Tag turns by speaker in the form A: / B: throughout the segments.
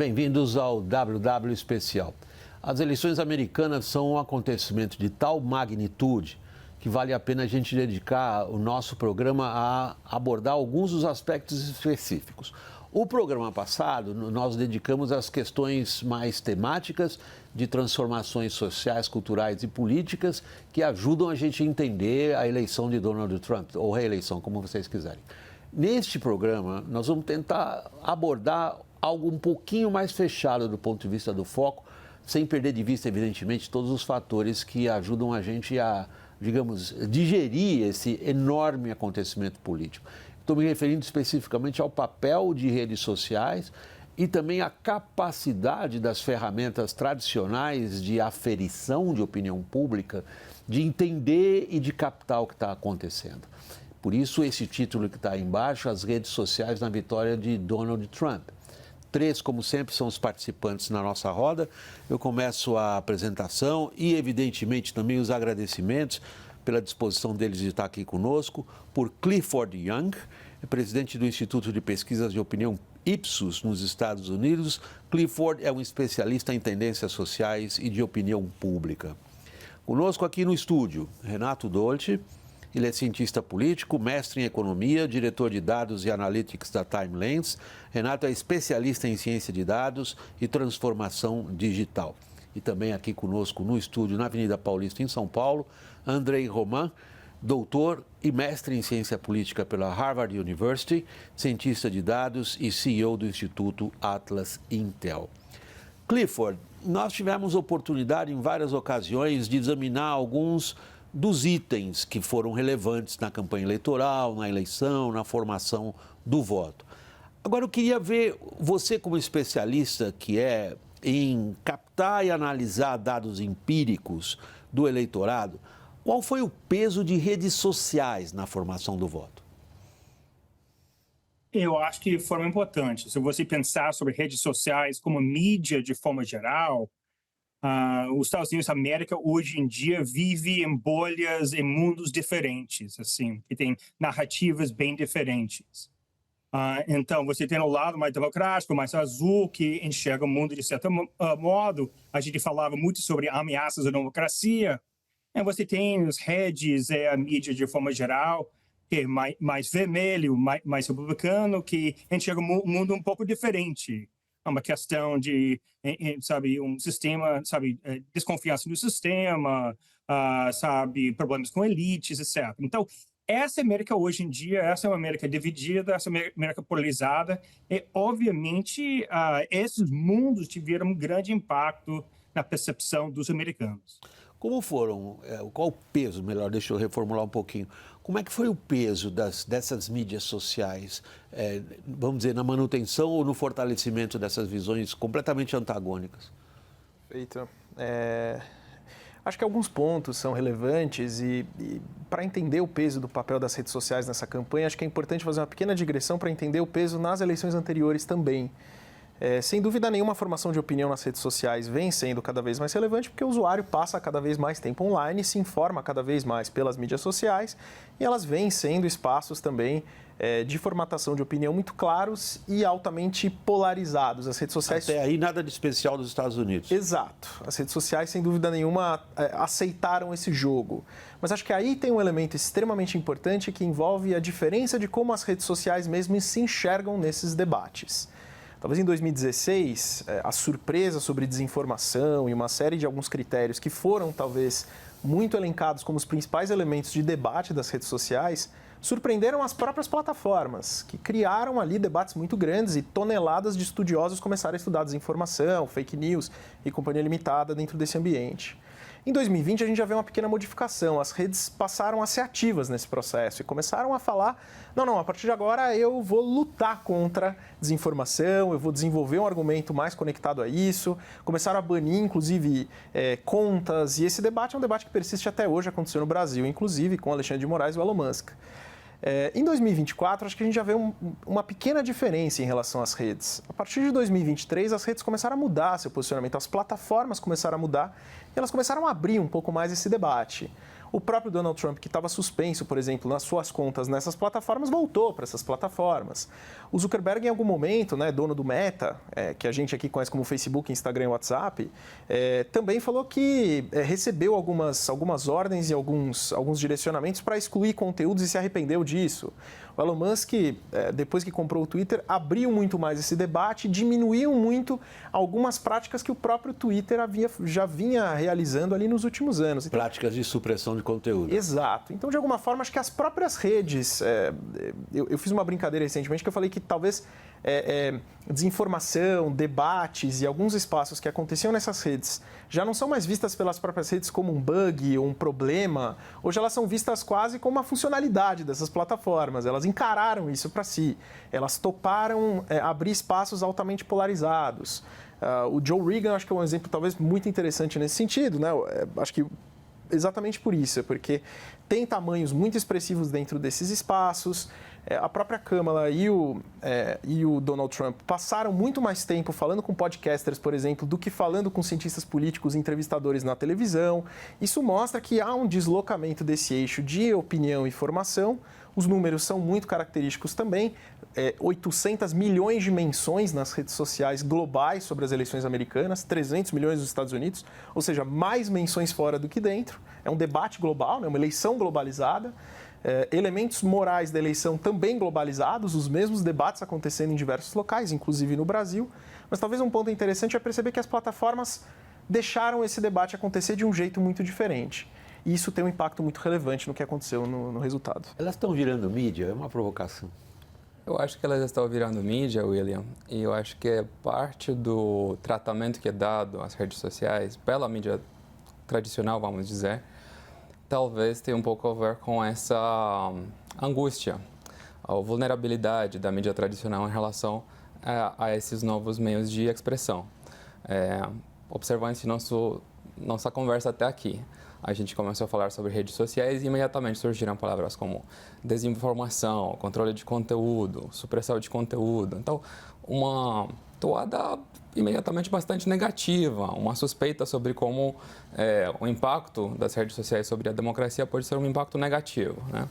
A: Bem-vindos ao WW Especial. As eleições americanas são um acontecimento de tal magnitude que vale a pena a gente dedicar o nosso programa a abordar alguns dos aspectos específicos. O programa passado, nós dedicamos às questões mais temáticas de transformações sociais, culturais e políticas que ajudam a gente a entender a eleição de Donald Trump, ou reeleição, como vocês quiserem. Neste programa, nós vamos tentar abordar algo um pouquinho mais fechado do ponto de vista do foco, sem perder de vista, evidentemente, todos os fatores que ajudam a gente a, digamos, digerir esse enorme acontecimento político. Estou me referindo especificamente ao papel de redes sociais e também à capacidade das ferramentas tradicionais de aferição de opinião pública, de entender e de captar o que está acontecendo. Por isso, esse título que está aí embaixo, As Redes Sociais na Vitória de Donald Trump. 3, como sempre, são os participantes na nossa roda. Eu começo a apresentação e, evidentemente, também os agradecimentos pela disposição deles de estar aqui conosco, por Clifford Young, presidente do Instituto de Pesquisas de Opinião Ipsos, nos Estados Unidos. Clifford é um especialista em tendências sociais e de opinião pública. Conosco aqui no estúdio, Renato Dolce. Ele é cientista político, mestre em economia, diretor de dados e analytics da TimeLens. Renato é especialista em ciência de dados e transformação digital. E também aqui conosco no estúdio, na Avenida Paulista, em São Paulo, Andrei Roman, doutor e mestre em ciência política pela Harvard University, cientista de dados e CEO do Instituto Atlas Intel. Clifford, nós tivemos oportunidade em várias ocasiões de examinar alguns dos itens que foram relevantes na campanha eleitoral, na eleição, na formação do voto. Agora, eu queria ver você como especialista que é em captar e analisar dados empíricos do eleitorado, qual foi o peso de redes sociais na formação do voto?
B: Eu acho que de forma importante. Se você pensar sobre redes sociais como mídia de forma geral, os Estados Unidos da América hoje em dia vive em bolhas, em mundos diferentes, assim, que tem narrativas bem diferentes. Então, você tem o lado mais democrático, mais azul, que enxerga o mundo de certo modo. A gente falava muito sobre ameaças à democracia. E você tem as redes, a mídia de forma geral, que é mais vermelho, mais republicano, que enxerga o mundo um pouco diferente. É uma questão de, sabe, um sistema, sabe, desconfiança no sistema, sabe, problemas com elites, etc. Então, essa América hoje em dia, essa é uma América dividida, essa América polarizada, e, obviamente, esses mundos tiveram um grande impacto na percepção dos americanos.
A: Como foram, qual o peso, melhor, deixa eu reformular um pouquinho, como é que foi o peso dessas mídias sociais, vamos dizer, na manutenção ou no fortalecimento dessas visões completamente antagônicas?
C: Perfeito. Acho que alguns pontos são relevantes e para entender o peso do papel das redes sociais nessa campanha, acho que é importante fazer uma pequena digressão para entender o peso nas eleições anteriores também. Sem dúvida nenhuma, a formação de opinião nas redes sociais vem sendo cada vez mais relevante porque o usuário passa cada vez mais tempo online, se informa cada vez mais pelas mídias sociais e elas vêm sendo espaços também de formatação de opinião muito claros e altamente polarizados. As redes sociais...
A: Até aí nada de especial dos Estados Unidos.
C: Exato. As redes sociais, sem dúvida nenhuma, aceitaram esse jogo. Mas acho que aí tem um elemento extremamente importante que envolve a diferença de como as redes sociais mesmo se enxergam nesses debates. Talvez em 2016, a surpresa sobre desinformação e uma série de alguns critérios que foram, talvez, muito elencados como os principais elementos de debate das redes sociais, surpreenderam as próprias plataformas, que criaram ali debates muito grandes e toneladas de estudiosos começaram a estudar desinformação, fake news e companhia limitada dentro desse ambiente. Em 2020, a gente já vê uma pequena modificação. As redes passaram a ser ativas nesse processo e começaram a falar, não, a partir de agora eu vou lutar contra desinformação, eu vou desenvolver um argumento mais conectado a isso. Começaram a banir, inclusive, contas. E esse debate é um debate que persiste até hoje, aconteceu no Brasil, inclusive com Alexandre de Moraes e o Elon Musk. Em 2024, acho que a gente já vê uma pequena diferença em relação às redes. A partir de 2023, as redes começaram a mudar seu posicionamento, as plataformas começaram a mudar e elas começaram a abrir um pouco mais esse debate. O próprio Donald Trump, que estava suspenso, por exemplo, nas suas contas nessas plataformas, voltou para essas plataformas. O Zuckerberg, em algum momento, né, dono do Meta, que a gente aqui conhece como Facebook, Instagram e WhatsApp, também falou que recebeu algumas ordens e alguns direcionamentos para excluir conteúdos e se arrependeu disso. O Elon Musk, depois que comprou o Twitter, abriu muito mais esse debate, diminuiu muito algumas práticas que o próprio Twitter já vinha realizando ali nos últimos anos. Então,
A: práticas de supressão de conteúdo.
C: Exato. Então, de alguma forma, acho que as próprias redes... eu fiz uma brincadeira recentemente que eu falei que talvez desinformação, debates e alguns espaços que aconteciam nessas redes já não são mais vistas pelas próprias redes como um bug ou um problema. Hoje elas são vistas quase como uma funcionalidade dessas plataformas. Elas encararam isso para si. Elas toparam abrir espaços altamente polarizados. O Joe Rogan, acho que é um exemplo talvez muito interessante nesse sentido, né? Acho que exatamente por isso, porque tem tamanhos muito expressivos dentro desses espaços. A própria Kamala e o Donald Trump passaram muito mais tempo falando com podcasters, por exemplo, do que falando com cientistas políticos e entrevistadores na televisão. Isso mostra que há um deslocamento desse eixo de opinião e formação. Os números são muito característicos também. 800 milhões de menções nas redes sociais globais sobre as eleições americanas, 300 milhões nos Estados Unidos, ou seja, mais menções fora do que dentro. É um debate global, né? Uma eleição globalizada. Elementos morais da eleição também globalizados, os mesmos debates acontecendo em diversos locais, inclusive no Brasil. Mas talvez um ponto interessante é perceber que as plataformas deixaram esse debate acontecer de um jeito muito diferente. E isso tem um impacto muito relevante no que aconteceu no resultado.
A: Elas estão virando mídia? É uma provocação.
D: Eu acho que elas estão virando mídia, William, e eu acho que é parte do tratamento que é dado às redes sociais pela mídia tradicional, vamos dizer, talvez tenha um pouco a ver com essa angústia, a vulnerabilidade da mídia tradicional em relação a esses novos meios de expressão. Observando esse nossa conversa até aqui, a gente começou a falar sobre redes sociais e imediatamente surgiram palavras como desinformação, controle de conteúdo, supressão de conteúdo. Então, uma toada imediatamente bastante negativa, uma suspeita sobre como o impacto das redes sociais sobre a democracia pode ser um impacto negativo, né?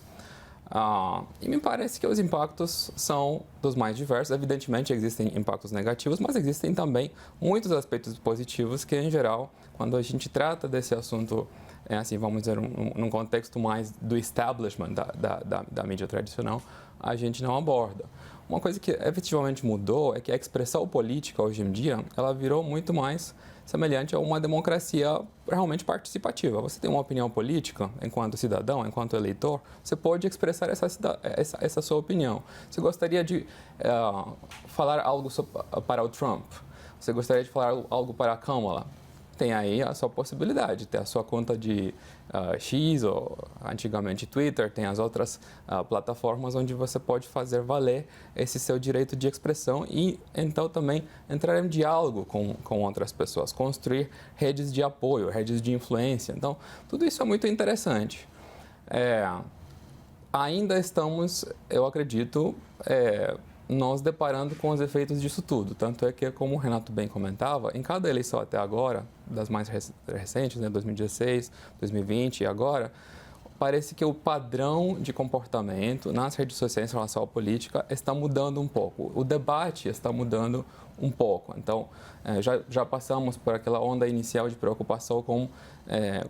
D: E me parece que os impactos são dos mais diversos. Evidentemente, existem impactos negativos, mas existem também muitos aspectos positivos que, em geral, quando a gente trata desse assunto, assim, vamos dizer, num contexto mais do establishment da mídia tradicional, a gente não aborda. Uma coisa que efetivamente mudou é que a expressão política, hoje em dia, ela virou muito mais semelhante a uma democracia realmente participativa. Você tem uma opinião política, enquanto cidadão, enquanto eleitor, você pode expressar essa sua opinião. Você gostaria de falar algo para o Trump? Você gostaria de falar algo para a Kamala? Tem aí a sua possibilidade, tem a sua conta de X, ou antigamente Twitter, tem as outras plataformas onde você pode fazer valer esse seu direito de expressão e então também entrar em diálogo com outras pessoas, construir redes de apoio, redes de influência. Então, tudo isso é muito interessante. Ainda estamos, eu acredito, nos deparando com os efeitos disso tudo. Tanto é que, como o Renato bem comentava, em cada eleição até agora, das mais recentes, né, 2016, 2020 e agora, parece que o padrão de comportamento nas redes sociais em relação à política está mudando um pouco. O debate está mudando um pouco. Então, já passamos por aquela onda inicial de preocupação com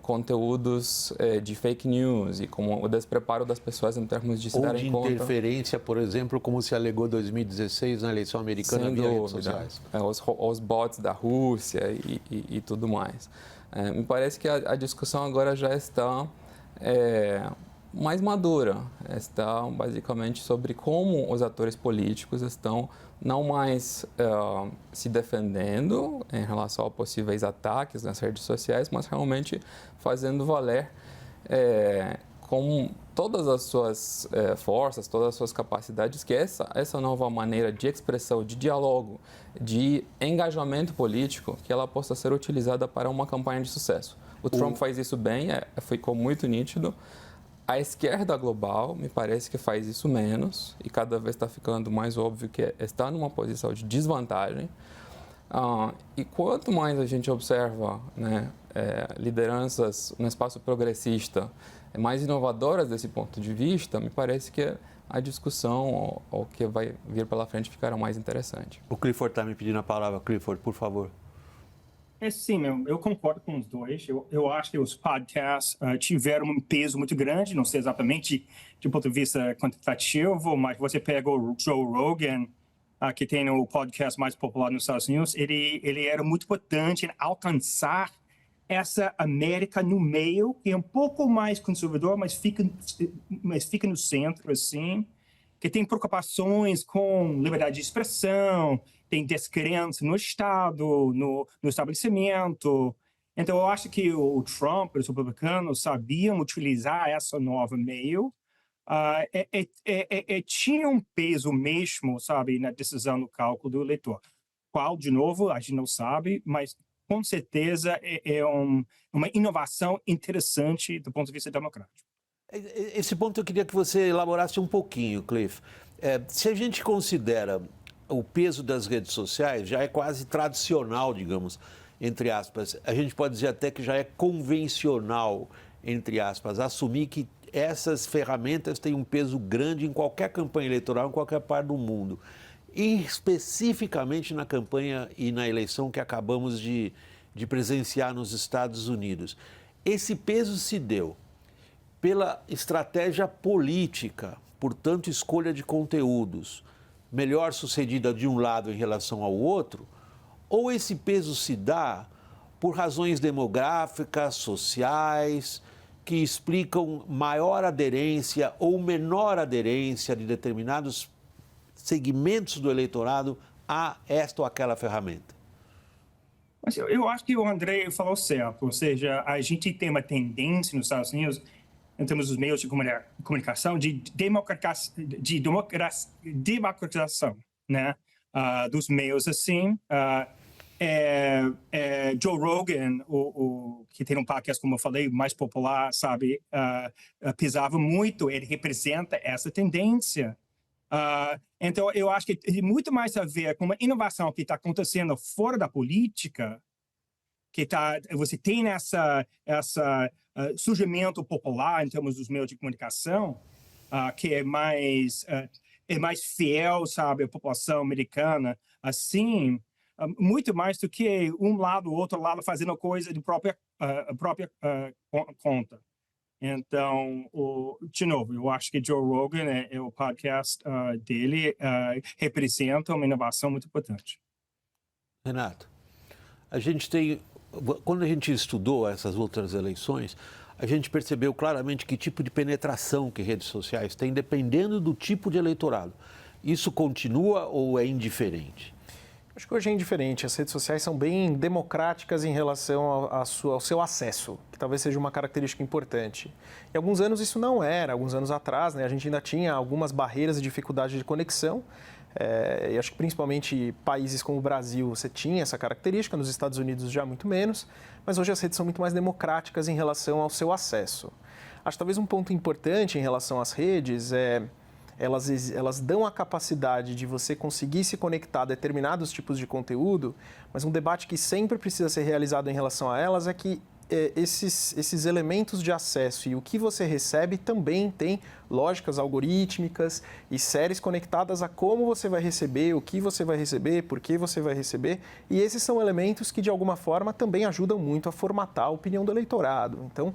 D: conteúdos de fake news e com o despreparo das pessoas em termos de se darem conta.
A: Ou de interferência, por exemplo, como se alegou em 2016 na eleição americana via redes sociais.
D: Os bots da Rússia e tudo mais. Me parece que a discussão agora já está mais madura. Está basicamente sobre como os atores políticos estão não mais se defendendo em relação a possíveis ataques nas redes sociais, mas realmente fazendo valer com todas as suas forças, todas as suas capacidades, que essa nova maneira de expressão, de diálogo, de engajamento político, que ela possa ser utilizada para uma campanha de sucesso. O Trump faz isso bem, ficou muito nítido. A esquerda global me parece que faz isso menos e cada vez está ficando mais óbvio que está numa posição de desvantagem. E quanto mais a gente observa, né, lideranças no espaço progressista mais inovadoras desse ponto de vista, me parece que a discussão, o que vai vir pela frente, ficará mais interessante.
A: O Clifford está me pedindo a palavra. Clifford, por favor.
B: Sim, eu concordo com os dois. Eu acho que os podcasts tiveram um peso muito grande, não sei exatamente do ponto de vista quantitativo, mas você pega o Joe Rogan, que tem o podcast mais popular nos Estados Unidos, ele era muito importante em alcançar essa América no meio, que é um pouco mais conservador, mas fica no centro, assim, que tem preocupações com liberdade de expressão, tem descrença no Estado, no estabelecimento. Então, eu acho que o Trump e os republicanos sabiam utilizar essa nova meio. Tinha um peso mesmo, sabe, na decisão, no cálculo do eleitor. Qual, de novo, a gente não sabe, mas com certeza uma inovação interessante do ponto de vista democrático.
A: Esse ponto eu queria que você elaborasse um pouquinho, Cliff. Se a gente considera o peso das redes sociais, já é quase tradicional, digamos, entre aspas. A gente pode dizer até que já é convencional, entre aspas, assumir que essas ferramentas têm um peso grande em qualquer campanha eleitoral, em qualquer parte do mundo. E especificamente na campanha e na eleição que acabamos de presenciar nos Estados Unidos. Esse peso se deu pela estratégia política, portanto, escolha de conteúdos melhor sucedida de um lado em relação ao outro, ou esse peso se dá por razões demográficas, sociais, que explicam maior aderência ou menor aderência de determinados segmentos do eleitorado a esta ou aquela ferramenta?
B: Mas eu acho que o André falou certo, ou seja, a gente tem uma tendência nos Estados Unidos, em termos dos meios de comunicação, de democratização, né? Dos meios assim. Joe Rogan, que tem um podcast, como eu falei, mais popular, sabe, pesava muito, ele representa essa tendência. Então, eu acho que tem muito mais a ver com uma inovação que está acontecendo fora da política, você tem essa surgimento popular em termos dos meios de comunicação, que é mais fiel, sabe, à população americana, assim, muito mais do que um lado ou outro lado fazendo coisa de própria conta. Então, de novo, eu acho que Joe Rogan, o podcast dele, representa uma inovação muito importante.
A: Renato, quando a gente estudou essas outras eleições, a gente percebeu claramente que tipo de penetração que redes sociais têm, dependendo do tipo de eleitorado. Isso continua ou é indiferente?
C: Acho que hoje é indiferente. As redes sociais são bem democráticas em relação ao seu acesso, que talvez seja uma característica importante. Em alguns anos isso não era. Alguns anos atrás, né, a gente ainda tinha algumas barreiras e dificuldades de conexão. E acho que principalmente países como o Brasil, você tinha essa característica, nos Estados Unidos já muito menos, mas hoje as redes são muito mais democráticas em relação ao seu acesso. Acho que talvez um ponto importante em relação às redes elas dão a capacidade de você conseguir se conectar a determinados tipos de conteúdo, mas um debate que sempre precisa ser realizado em relação a elas é que esses elementos de acesso e o que você recebe também tem lógicas algorítmicas e séries conectadas a como você vai receber, o que você vai receber, por que você vai receber. E esses são elementos que, de alguma forma, também ajudam muito a formatar a opinião do eleitorado. Então,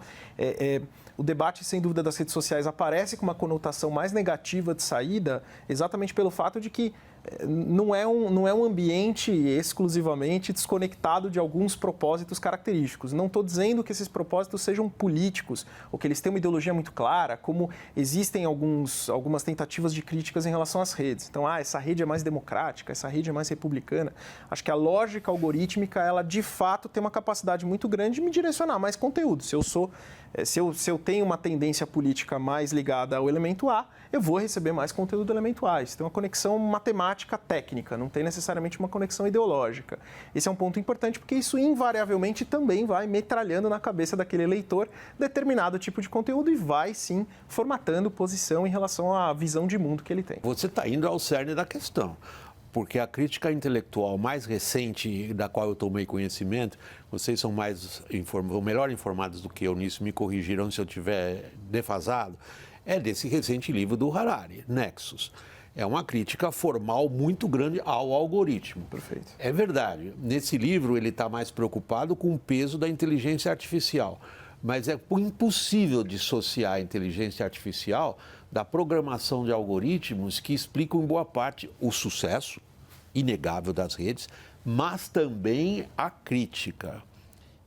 C: o debate, sem dúvida, das redes sociais aparece com uma conotação mais negativa de saída, exatamente pelo fato de que não é um ambiente exclusivamente desconectado de alguns propósitos característicos. Não estou dizendo que esses propósitos sejam políticos ou que eles tenham uma ideologia muito clara, como existem algumas tentativas de críticas em relação às redes. Então, essa rede é mais democrática, essa rede é mais republicana. Acho que a lógica algorítmica, ela de fato tem uma capacidade muito grande de me direcionar mais conteúdo. Se eu tenho uma tendência política mais ligada ao elemento A, eu vou receber mais conteúdo do elemento A. Isso tem uma conexão matemática técnica, não tem necessariamente uma conexão ideológica. Esse é um ponto importante porque isso invariavelmente também vai metralhando na cabeça daquele eleitor determinado tipo de conteúdo e vai sim formatando posição em relação à visão de mundo que ele tem.
A: Você está indo ao cerne da questão. porque a crítica intelectual mais recente, da qual eu tomei conhecimento, vocês são melhor informados do que eu nisso, me corrigirão se eu estiver defasado, é desse recente livro do Harari, Nexus. É uma crítica formal muito grande ao algoritmo.
C: Perfeito.
A: É verdade. Nesse livro, ele está mais preocupado com o peso da inteligência artificial. Mas é impossível dissociar a inteligência artificial da programação de algoritmos que explicam, em boa parte, o sucesso inegável das redes, mas também a crítica,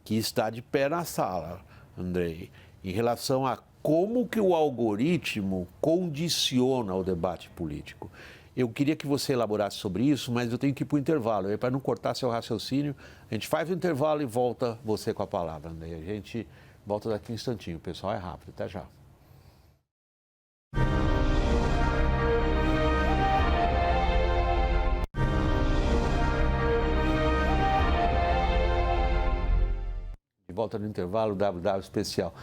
A: que está de pé na sala, Andrei, em relação a como que o algoritmo condiciona o debate político. Eu queria que você elaborasse sobre isso, mas eu tenho que ir para o intervalo. Para não cortar seu raciocínio, a gente faz o intervalo e volta você com a palavra, Andrei. A gente volta daqui um instantinho. O pessoal é rápido. Até já. De volta no intervalo, WW especial.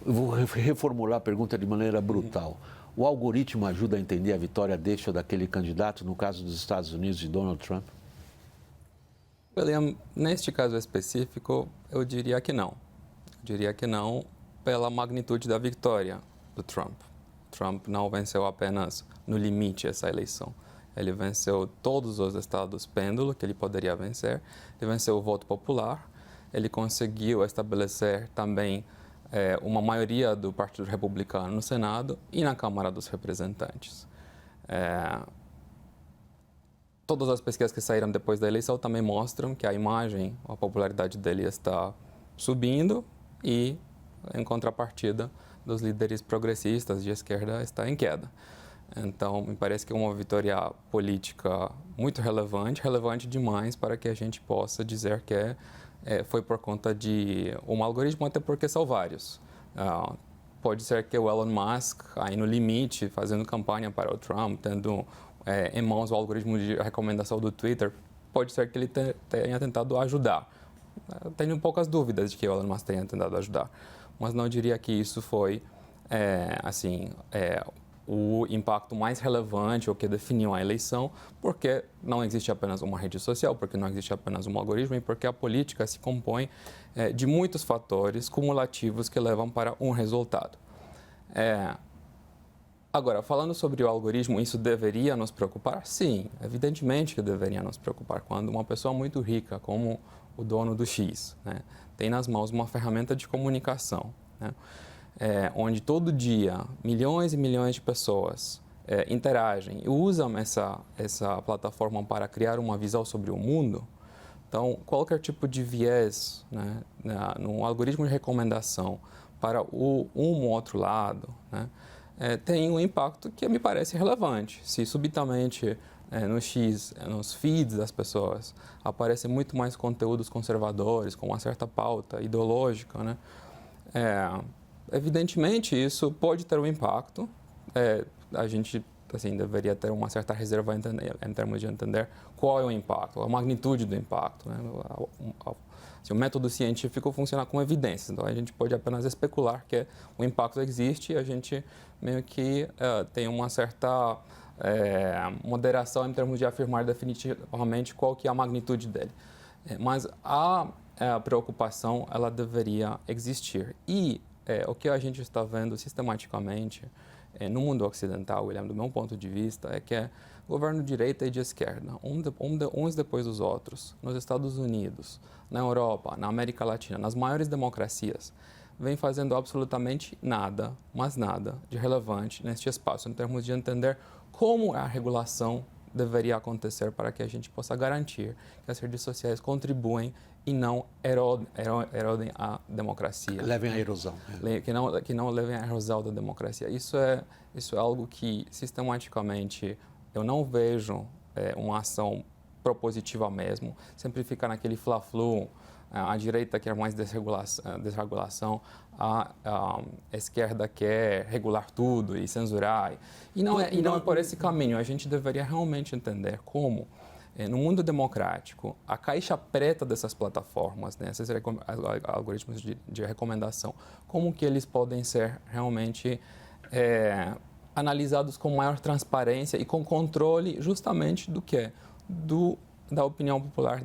A: Eu vou reformular a pergunta de maneira brutal. O algoritmo ajuda a entender a vitória deste ou daquele candidato, no caso dos Estados Unidos de Donald Trump?
D: William, neste caso específico, eu diria que não. Eu diria que não pela magnitude da vitória do Trump. Trump não venceu apenas no limite essa eleição. Ele venceu todos os estados pêndulo que ele poderia vencer. Ele venceu o voto popular. Ele conseguiu estabelecer também uma maioria do Partido Republicano no Senado e na Câmara dos Representantes. Todas as pesquisas que saíram depois da eleição também mostram que a imagem, a popularidade dele está subindo e, em contrapartida, dos líderes progressistas de esquerda está em queda. Então, me parece que é uma vitória política muito relevante demais para que a gente possa dizer que foi por conta de um algoritmo, até porque são vários. Pode ser que o Elon Musk, aí no limite, fazendo campanha para o Trump, tendo em mãos o algoritmo de recomendação do Twitter, pode ser que ele tenha tentado ajudar. Tenho poucas dúvidas de que o Elon Musk tenha tentado ajudar, mas não diria que isso foi, o impacto mais relevante ou que definiu a eleição, porque não existe apenas uma rede social, porque não existe apenas um algoritmo e porque a política se compõe de muitos fatores cumulativos que levam para um resultado. Agora, falando sobre o algoritmo, isso deveria nos preocupar? Sim, evidentemente que deveria nos preocupar. Quando uma pessoa muito rica, como o dono do X, né, tem nas mãos uma ferramenta de comunicação, né, onde todo dia milhões e milhões de pessoas interagem e usam essa plataforma para criar uma visão sobre o mundo. Então, qualquer tipo de viés, né, no algoritmo de recomendação para um ou outro lado, né, tem um impacto que me parece relevante. Se subitamente no X, nos feeds das pessoas, aparecem muito mais conteúdos conservadores, com uma certa pauta ideológica, né, evidentemente, isso pode ter um impacto. A gente deveria ter uma certa reserva em termos de entender qual é o impacto, a magnitude do impacto, né? O método científico funciona com evidências, então a gente pode apenas especular que o impacto existe e a gente meio que tem uma certa moderação em termos de afirmar definitivamente qual que é a magnitude dele. Mas a preocupação, ela deveria existir. E o que a gente está vendo sistematicamente no mundo ocidental, William, do meu ponto de vista, é que governo de direita e de esquerda, uns depois dos outros, nos Estados Unidos, na Europa, na América Latina, nas maiores democracias, vem fazendo absolutamente nada, mas nada de relevante neste espaço, em termos de entender como a regulação deveria acontecer para que a gente possa garantir que as redes sociais contribuem e não erodem a democracia.
A: Levem à erosão.
D: Que não levem à erosão da democracia. Isso é algo que, sistematicamente, eu não vejo uma ação propositiva mesmo. Sempre fica naquele fla-flu, a direita quer mais desregulação, a esquerda quer regular tudo e censurar. E não é por esse caminho. A gente deveria realmente entender como, no mundo democrático, a caixa preta dessas plataformas, né, esses algoritmos de recomendação, como que eles podem ser realmente analisados com maior transparência e com controle justamente do quê? da opinião popular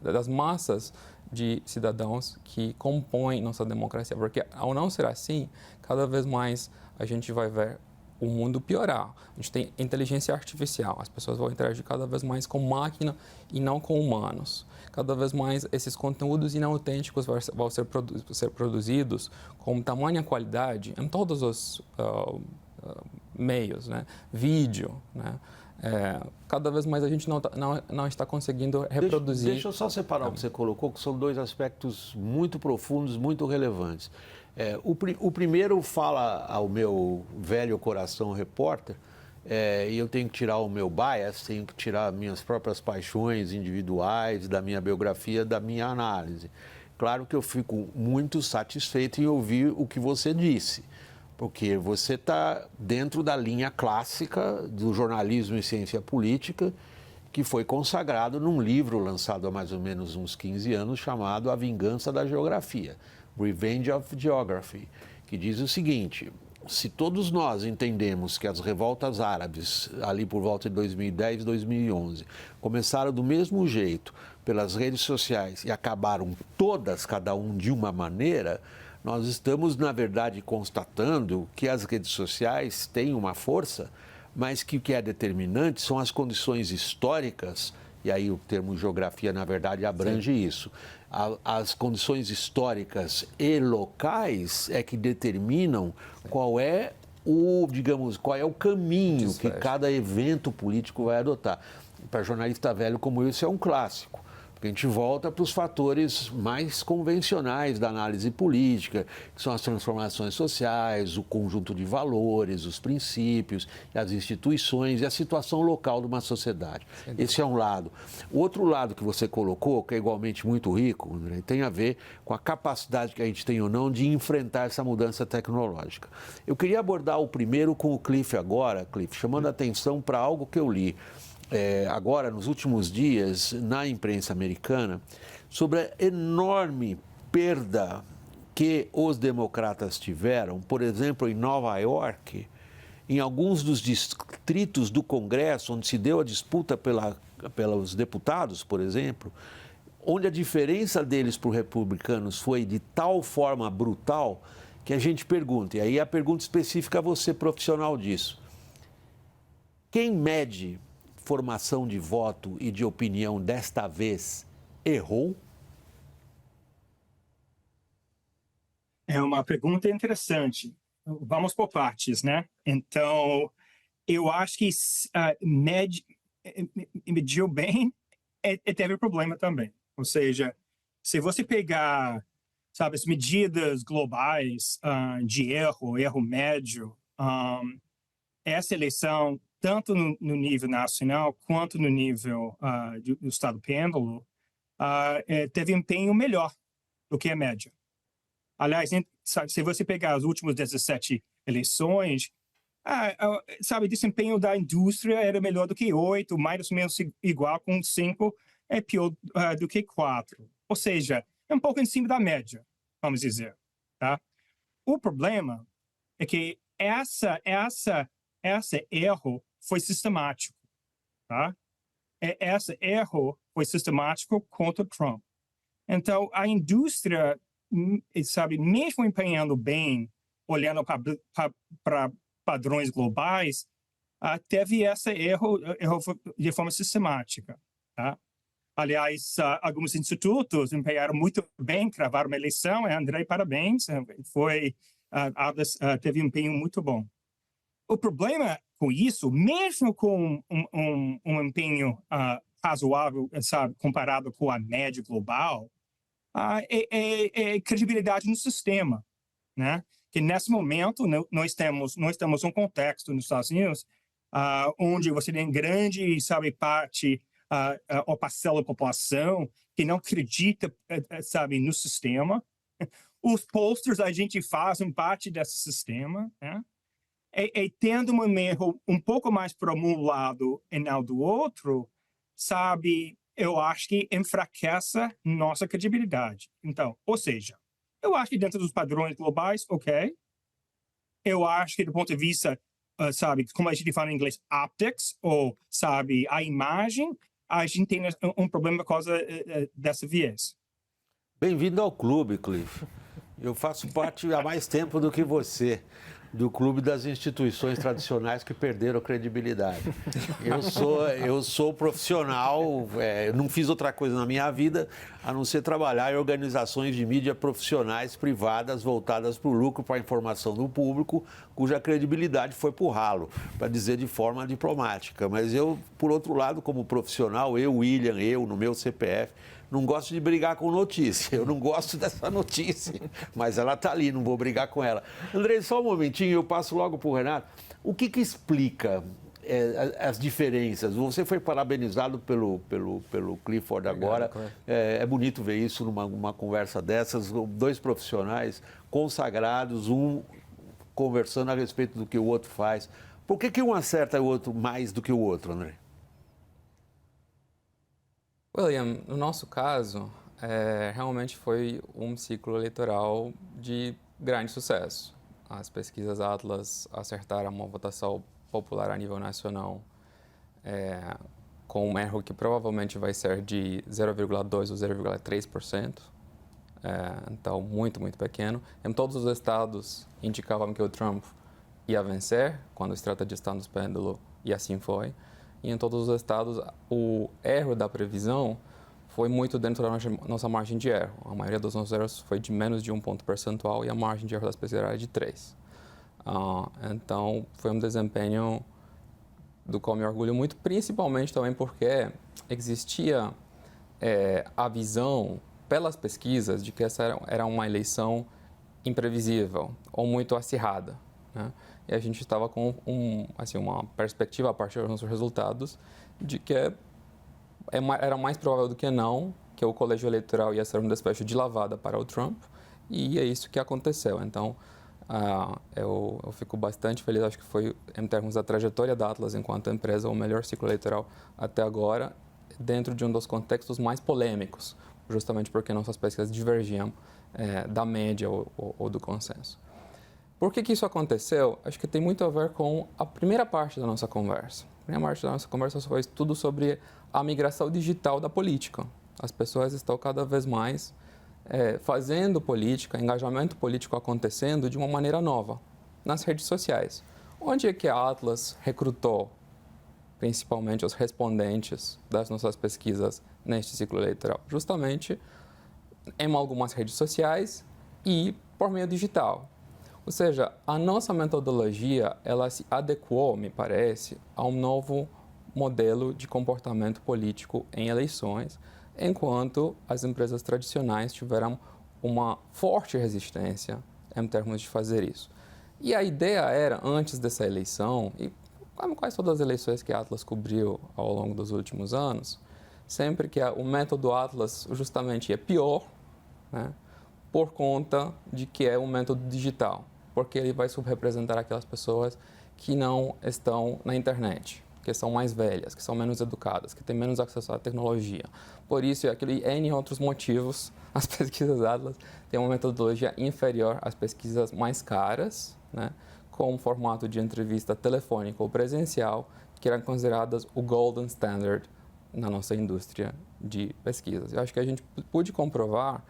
D: das massas de cidadãos que compõem nossa democracia. Porque, ao não ser assim, cada vez mais a gente vai ver o mundo piorar. A gente tem inteligência artificial, as pessoas vão interagir cada vez mais com máquina e não com humanos. Cada vez mais esses conteúdos inautênticos vão ser produzidos com tamanha qualidade em todos os meios, né? Vídeo, né? Cada vez mais a gente não está conseguindo reproduzir.
A: Deixa eu só separar o que você colocou, que são dois aspectos muito profundos, muito relevantes. O primeiro fala ao meu velho coração repórter, e eu tenho que tirar o meu bias, tenho que tirar minhas próprias paixões individuais, da minha biografia, da minha análise. Claro que eu fico muito satisfeito em ouvir o que você disse, porque você está dentro da linha clássica do jornalismo e ciência política, que foi consagrado num livro lançado há mais ou menos uns 15 anos, chamado A Vingança da Geografia, Revenge of Geography, que diz o seguinte: se todos nós entendemos que as revoltas árabes, ali por volta de 2010, 2011, começaram do mesmo jeito, pelas redes sociais, e acabaram todas, cada um de uma maneira, nós estamos, na verdade, constatando que as redes sociais têm uma força, mas que o que é determinante são as condições históricas, e aí o termo geografia, na verdade, abrange isso. As condições históricas e locais é que determinam qual é qual é o caminho que cada evento político vai adotar. Para jornalista velho como eu, isso é um clássico. Porque a gente volta para os fatores mais convencionais da análise política, que são as transformações sociais, o conjunto de valores, os princípios, as instituições e a situação local de uma sociedade. Esse é um lado. O outro lado que você colocou, que é igualmente muito rico, André, tem a ver com a capacidade que a gente tem ou não de enfrentar essa mudança tecnológica. Eu queria abordar o primeiro com o Cliff agora, chamando a atenção para algo que eu li agora, nos últimos dias, na imprensa americana, sobre a enorme perda que os democratas tiveram, por exemplo, em Nova York, em alguns dos distritos do Congresso, onde se deu a disputa pelos deputados, por exemplo, onde a diferença deles para os republicanos foi de tal forma brutal que a gente pergunta, e aí a pergunta específica a você, profissional disso: quem mede formação de voto e de opinião desta vez errou?
B: É uma pergunta interessante. Vamos por partes, né? Então, eu acho que mediu bem teve problema também. Ou seja, se você pegar, sabe, as medidas globais de erro médio, essa eleição, tanto no nível nacional quanto no nível do estado pêndulo, teve empenho melhor do que a média. Aliás, se você pegar as últimas 17 eleições, sabe, o desempenho da indústria era melhor do que 8, mais ou menos igual, com 5 é pior do que 4. Ou seja, é um pouco em cima da média, vamos dizer. Tá? O problema é que esse erro foi sistemático. Tá? Esse erro foi sistemático contra Trump. Então, a indústria, sabe, mesmo empenhando bem, olhando para padrões globais, teve esse erro de forma sistemática. Tá? Aliás, alguns institutos empenharam muito bem, cravaram uma eleição. André, parabéns, teve um empenho muito bom. O problema com isso, mesmo com um empenho razoável, sabe, comparado com a média global, é credibilidade no sistema, né? Que nesse momento nós temos um contexto nos Estados Unidos onde você tem grande, sabe, parte ou parcela da população que não acredita, sabe, no sistema. Os posters a gente fazem parte desse sistema, né? Tendo um erro um pouco mais para um lado e não do outro, sabe, eu acho que enfraquece nossa credibilidade. Então, ou seja, eu acho que dentro dos padrões globais, ok. Eu acho que do ponto de vista sabe, como a gente fala em inglês, optics, ou, sabe, a imagem, a gente tem um problema por causa dessa viés.
A: Bem-vindo ao clube, Cliff. Eu faço parte há mais tempo do que você, do clube das instituições tradicionais que perderam a credibilidade. Eu sou profissional, não fiz outra coisa na minha vida a não ser trabalhar em organizações de mídia profissionais privadas voltadas para o lucro, para a informação do público, cuja credibilidade foi para o ralo, para dizer de forma diplomática. Mas eu, por outro lado, como profissional, William, no meu CPF, não gosto de brigar com notícia, eu não gosto dessa notícia, mas ela está ali, não vou brigar com ela. Andrei, só um momentinho, eu passo logo para o Renato. O que explica as diferenças? Você foi parabenizado pelo Clifford agora, é bonito ver isso numa conversa dessas, dois profissionais consagrados, um conversando a respeito do que o outro faz. Por que um acerta o outro mais do que o outro, André?
D: William, no nosso caso, realmente foi um ciclo eleitoral de grande sucesso. As pesquisas Atlas acertaram uma votação popular a nível nacional com um erro que provavelmente vai ser de 0,2% ou 0,3%. Então, muito, muito pequeno. Em todos os estados indicavam que o Trump ia vencer, quando se trata de estados pêndulo, e assim foi. E em todos os estados, o erro da previsão foi muito dentro da nossa margem de erro. A maioria dos nossos erros foi de menos de 1 ponto percentual e a margem de erro das pesquisas era de 3. Então, foi um desempenho do qual me orgulho muito, principalmente também porque existia a visão pelas pesquisas de que essa era uma eleição imprevisível ou muito acirrada, né? E a gente estava com uma perspectiva a partir dos nossos resultados de que era mais provável do que não que o colégio eleitoral ia ser um desfecho de lavada para o Trump, e é isso que aconteceu. Então, eu fico bastante feliz, acho que foi, em termos da trajetória da Atlas enquanto empresa, o melhor ciclo eleitoral até agora, dentro de um dos contextos mais polêmicos, justamente porque nossas pesquisas divergiam da média ou do consenso. Por que isso aconteceu? Acho que tem muito a ver com a primeira parte da nossa conversa. A primeira parte da nossa conversa foi tudo sobre a migração digital da política. As pessoas estão cada vez mais fazendo política, engajamento político acontecendo de uma maneira nova, nas redes sociais. Onde é que a Atlas recrutou, principalmente, os respondentes das nossas pesquisas neste ciclo eleitoral? Justamente em algumas redes sociais e por meio digital. Ou seja, a nossa metodologia, ela se adequou, me parece, a um novo modelo de comportamento político em eleições, enquanto as empresas tradicionais tiveram uma forte resistência em termos de fazer isso. E a ideia era, antes dessa eleição, e como quase todas as eleições que a Atlas cobriu ao longo dos últimos anos, sempre que o método Atlas justamente é pior, né, por conta de que é um método digital, porque ele vai subrepresentar aquelas pessoas que não estão na internet, que são mais velhas, que são menos educadas, que têm menos acesso à tecnologia. Por isso, e N outros motivos, as pesquisas Atlas têm uma metodologia inferior às pesquisas mais caras, né, com um formato de entrevista telefônica ou presencial, que eram consideradas o golden standard na nossa indústria de pesquisas. Eu acho que a gente pôde comprovar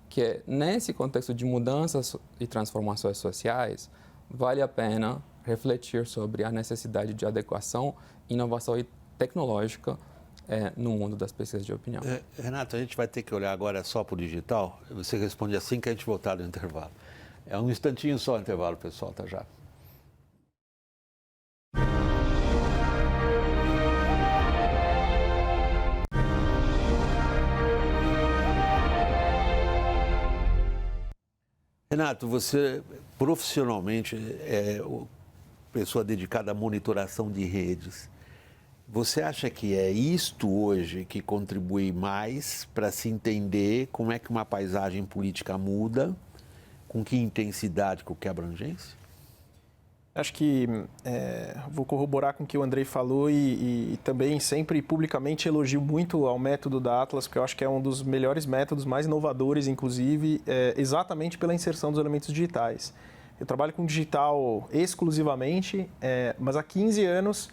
D: que nesse contexto de mudanças e transformações sociais, vale a pena refletir sobre a necessidade de adequação, inovação e tecnológica no mundo das pesquisas de opinião.
A: Renato, a gente vai ter que olhar agora só para o digital. Você responde assim que a gente voltar do intervalo. É um instantinho só o intervalo, pessoal, tá já. Renato, você profissionalmente é pessoa dedicada à monitoração de redes. Você acha que é isto hoje que contribui mais para se entender como é que uma paisagem política muda, com que intensidade, com que abrangência?
C: Acho que vou corroborar com o que o Andrei falou e também sempre publicamente elogio muito ao método da Atlas, porque eu acho que é um dos melhores métodos, mais inovadores, inclusive, exatamente pela inserção dos elementos digitais. Eu trabalho com digital exclusivamente, mas há 15 anos,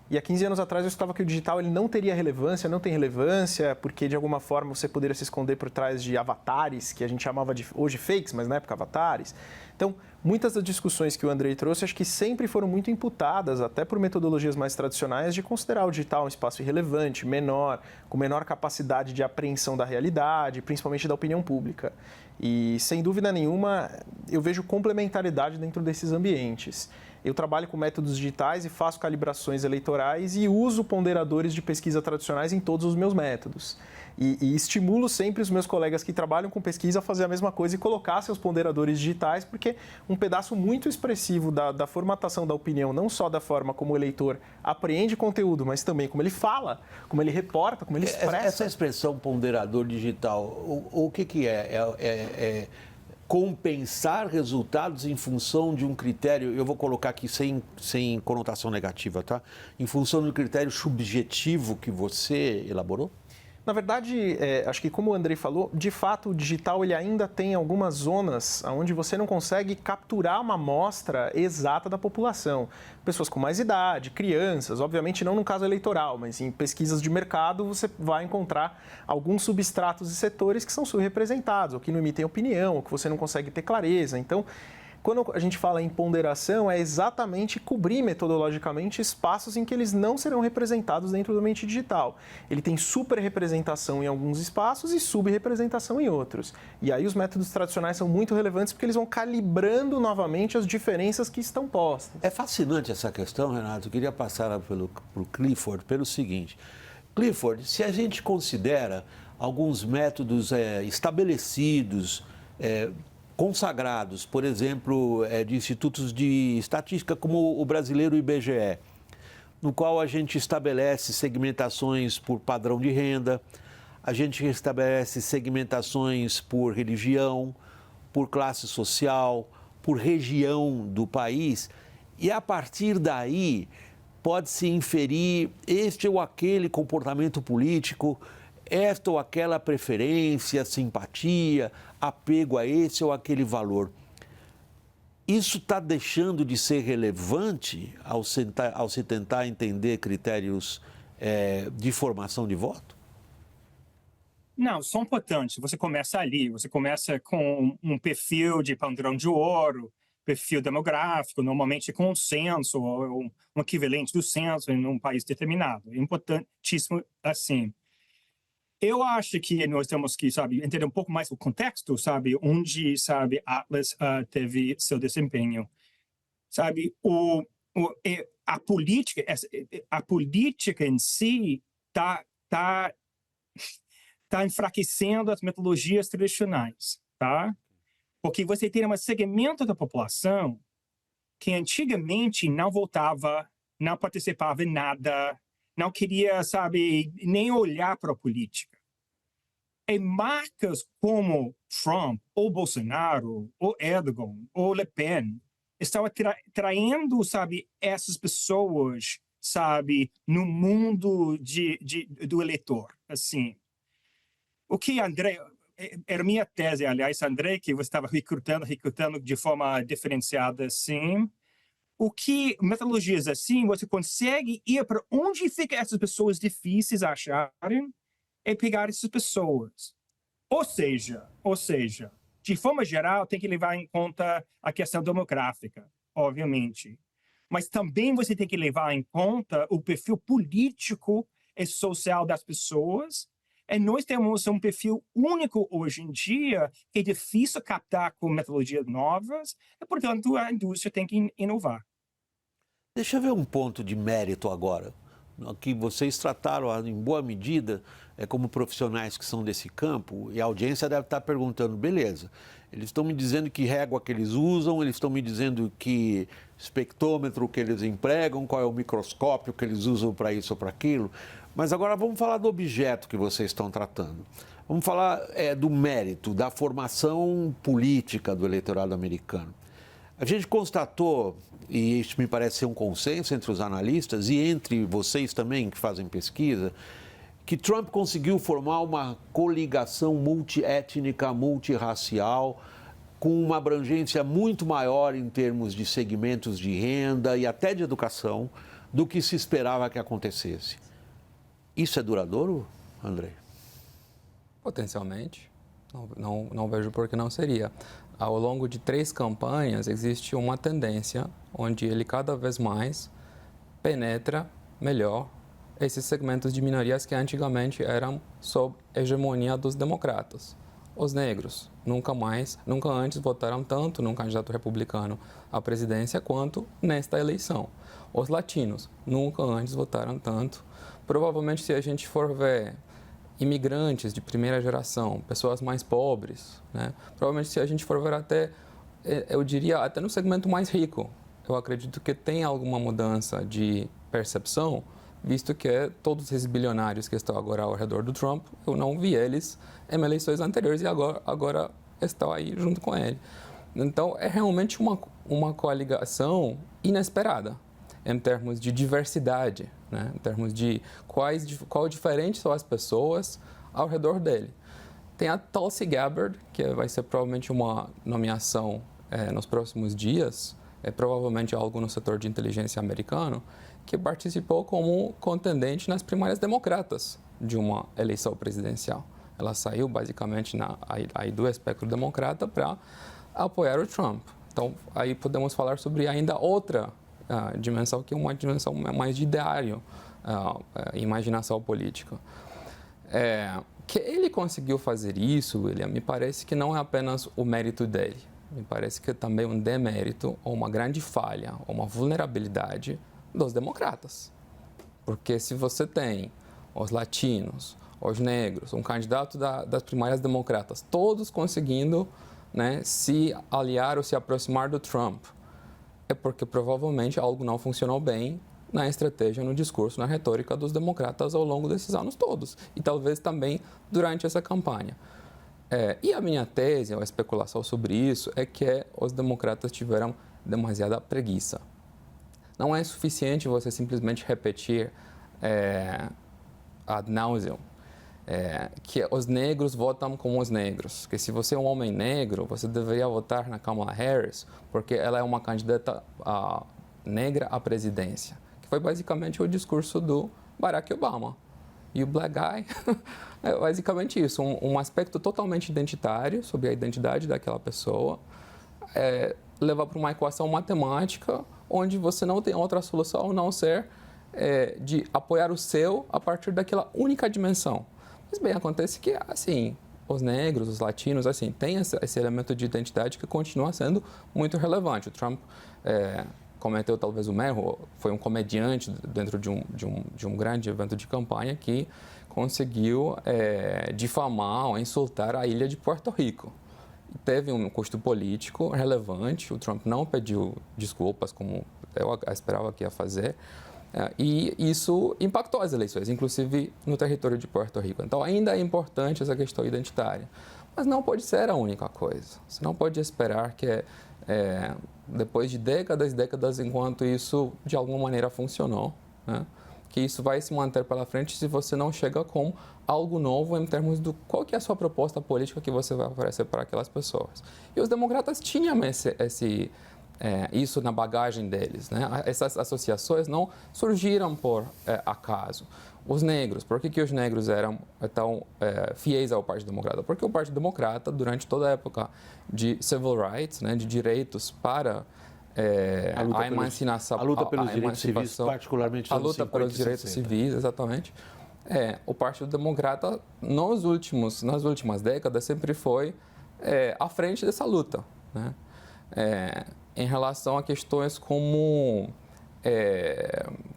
C: e há 15 anos atrás eu estava que o digital ele não teria relevância, não tem relevância, porque de alguma forma você poderia se esconder por trás de avatares, que a gente chamava de hoje fakes, mas na época avatares. Então, muitas das discussões que o Andrei trouxe, acho que sempre foram muito imputadas, até por metodologias mais tradicionais, de considerar o digital um espaço irrelevante, menor, com menor capacidade de apreensão da realidade, principalmente da opinião pública. E, sem dúvida nenhuma, eu vejo complementaridade dentro desses ambientes. Eu trabalho com métodos digitais e faço calibrações eleitorais e uso ponderadores de pesquisa tradicionais em todos os meus métodos. E estimulo sempre os meus colegas que trabalham com pesquisa a fazer a mesma coisa e colocar seus ponderadores digitais, porque um pedaço muito expressivo da formatação da opinião, não só da forma como o eleitor apreende conteúdo, mas também como ele fala, como ele reporta, como ele expressa.
A: Essa expressão ponderador digital, o que é? É compensar resultados em função de um critério, eu vou colocar aqui sem conotação negativa, tá? Em função de um critério subjetivo que você elaborou?
C: Na verdade, acho que como o Andrei falou, de fato o digital ele ainda tem algumas zonas onde você não consegue capturar uma amostra exata da população. Pessoas com mais idade, crianças, obviamente não no caso eleitoral, mas em pesquisas de mercado você vai encontrar alguns substratos e setores que são subrepresentados, ou que não emitem opinião, ou que você não consegue ter clareza. Então, quando a gente fala em ponderação, é exatamente cobrir metodologicamente espaços em que eles não serão representados dentro do ambiente digital. Ele tem superrepresentação em alguns espaços e subrepresentação em outros. E aí os métodos tradicionais são muito relevantes porque eles vão calibrando novamente as diferenças que estão postas.
A: É fascinante essa questão, Renato. Eu queria passar para o Clifford pelo seguinte. Clifford, se a gente considera alguns métodos estabelecidos, consagrados, por exemplo, de institutos de estatística como o brasileiro IBGE, no qual a gente estabelece segmentações por padrão de renda, a gente estabelece segmentações por religião, por classe social, por região do país, e a partir daí pode-se inferir este ou aquele comportamento político, esta ou aquela preferência, simpatia, apego a esse ou aquele valor. Isso está deixando de ser relevante ao se tentar entender critérios de formação de voto?
B: Não, são importantes. Você começa ali, você começa com um perfil de padrão de ouro, perfil demográfico, normalmente consenso, ou um equivalente do censo em um país determinado. É importantíssimo assim. Eu acho que nós temos que, entender um pouco mais o contexto, onde, Atlas teve seu desempenho. A política em si tá enfraquecendo as metodologias tradicionais, tá? Porque você tem um segmento da população que antigamente não votava, não participava em nada, não queria, nem olhar para a política. E marcas como Trump, ou Bolsonaro, ou Erdogan, ou Le Pen, estão atraindo, essas pessoas, no mundo do eleitor, assim. O que André, era minha tese, aliás, André, que você estava recrutando de forma diferenciada, assim. O que metodologias assim, você consegue ir para onde ficam essas pessoas difíceis a acharem e pegar essas pessoas. Ou seja, de forma geral, tem que levar em conta a questão demográfica, obviamente. Mas também você tem que levar em conta o perfil político e social das pessoas. E nós temos um perfil único hoje em dia que é difícil captar com metodologias novas e, portanto, a indústria tem que inovar.
A: Deixa eu ver um ponto de mérito agora, que vocês trataram em boa medida como profissionais que são desse campo, e a audiência deve estar perguntando, beleza, eles estão me dizendo que régua que eles usam, eles estão me dizendo que espectrômetro que eles empregam, qual é o microscópio que eles usam para isso ou para aquilo, mas agora vamos falar do objeto que vocês estão tratando. Vamos falar do mérito, da formação política do eleitorado americano. A gente constatou, e isso me parece ser um consenso entre os analistas e entre vocês também que fazem pesquisa, que Trump conseguiu formar uma coligação multiétnica, multirracial, com uma abrangência muito maior em termos de segmentos de renda e até de educação do que se esperava que acontecesse. Isso é duradouro, André?
D: Potencialmente. Não vejo por que não seria. Ao longo de 3 campanhas, existe uma tendência onde ele cada vez mais penetra melhor esses segmentos de minorias que antigamente eram sob hegemonia dos democratas. Os negros nunca antes votaram tanto num candidato republicano à presidência quanto nesta eleição. Os latinos nunca antes votaram tanto. Provavelmente, se a gente for ver imigrantes de primeira geração, pessoas mais pobres, né? Provavelmente, se a gente for ver até, eu diria, até no segmento mais rico, eu acredito que tem alguma mudança de percepção, visto que todos esses bilionários que estão agora ao redor do Trump, eu não vi eles em eleições anteriores e agora estão aí junto com ele. Então, é realmente uma coligação inesperada em termos de diversidade, né? Em termos de qual diferente são as pessoas ao redor dele. Tem a Tulsi Gabbard, que vai ser provavelmente uma nomeação nos próximos dias, provavelmente algo no setor de inteligência americano, que participou como contendente nas primárias democratas de uma eleição presidencial. Ela saiu basicamente aí do espectro democrata para apoiar o Trump. Então, aí podemos falar sobre ainda outra dimensão, que é uma dimensão mais de ideário, imaginação política. Que ele conseguiu fazer isso, William, me parece que não é apenas o mérito dele. Me parece que é também um demérito, ou uma grande falha, ou uma vulnerabilidade dos democratas. Porque se você tem os latinos, os negros, um candidato das primárias democratas, todos conseguindo, né, se aliar ou se aproximar do Trump, é porque provavelmente algo não funcionou bem na estratégia, no discurso, na retórica dos democratas ao longo desses anos todos. E talvez também durante essa campanha. E a minha tese, a especulação sobre isso, é que os democratas tiveram demasiada preguiça. Não é suficiente você simplesmente repetir ad nauseam que os negros votam como os negros, que se você é um homem negro, você deveria votar na Kamala Harris, porque ela é uma candidata negra à presidência, que foi basicamente o discurso do Barack Obama. E o Black Guy é basicamente isso, um aspecto totalmente identitário sobre a identidade daquela pessoa, levar para uma equação matemática onde você não tem outra solução a não ser de apoiar o seu a partir daquela única dimensão. Mas bem, acontece que, assim, os negros, os latinos, assim, tem esse elemento de identidade que continua sendo muito relevante. O Trump cometeu talvez um erro, foi um comediante dentro de um grande evento de campanha que conseguiu difamar ou insultar a ilha de Puerto Rico. Teve um custo político relevante, o Trump não pediu desculpas como eu esperava que ia fazer, e isso impactou as eleições, inclusive no território de Puerto Rico. Então, ainda é importante essa questão identitária, mas não pode ser a única coisa. Você não pode esperar que, depois de décadas e décadas, enquanto isso de alguma maneira funcionou, né, que isso vai se manter pela frente se você não chega com algo novo em termos do qual que é a sua proposta política que você vai oferecer para aquelas pessoas. E os democratas tinham isso na bagagem deles, né? Essas associações não surgiram por acaso. Os negros, por que os negros eram tão fiéis ao Partido Democrata? Porque o Partido Democrata, durante toda a época de civil rights, né, de direitos para a emancipação,
A: a luta pelos direitos civis, particularmente
D: a luta pelos direitos civis, exatamente. O Partido Democrata, nas últimas décadas, sempre foi à frente dessa luta, né? Em relação a questões como,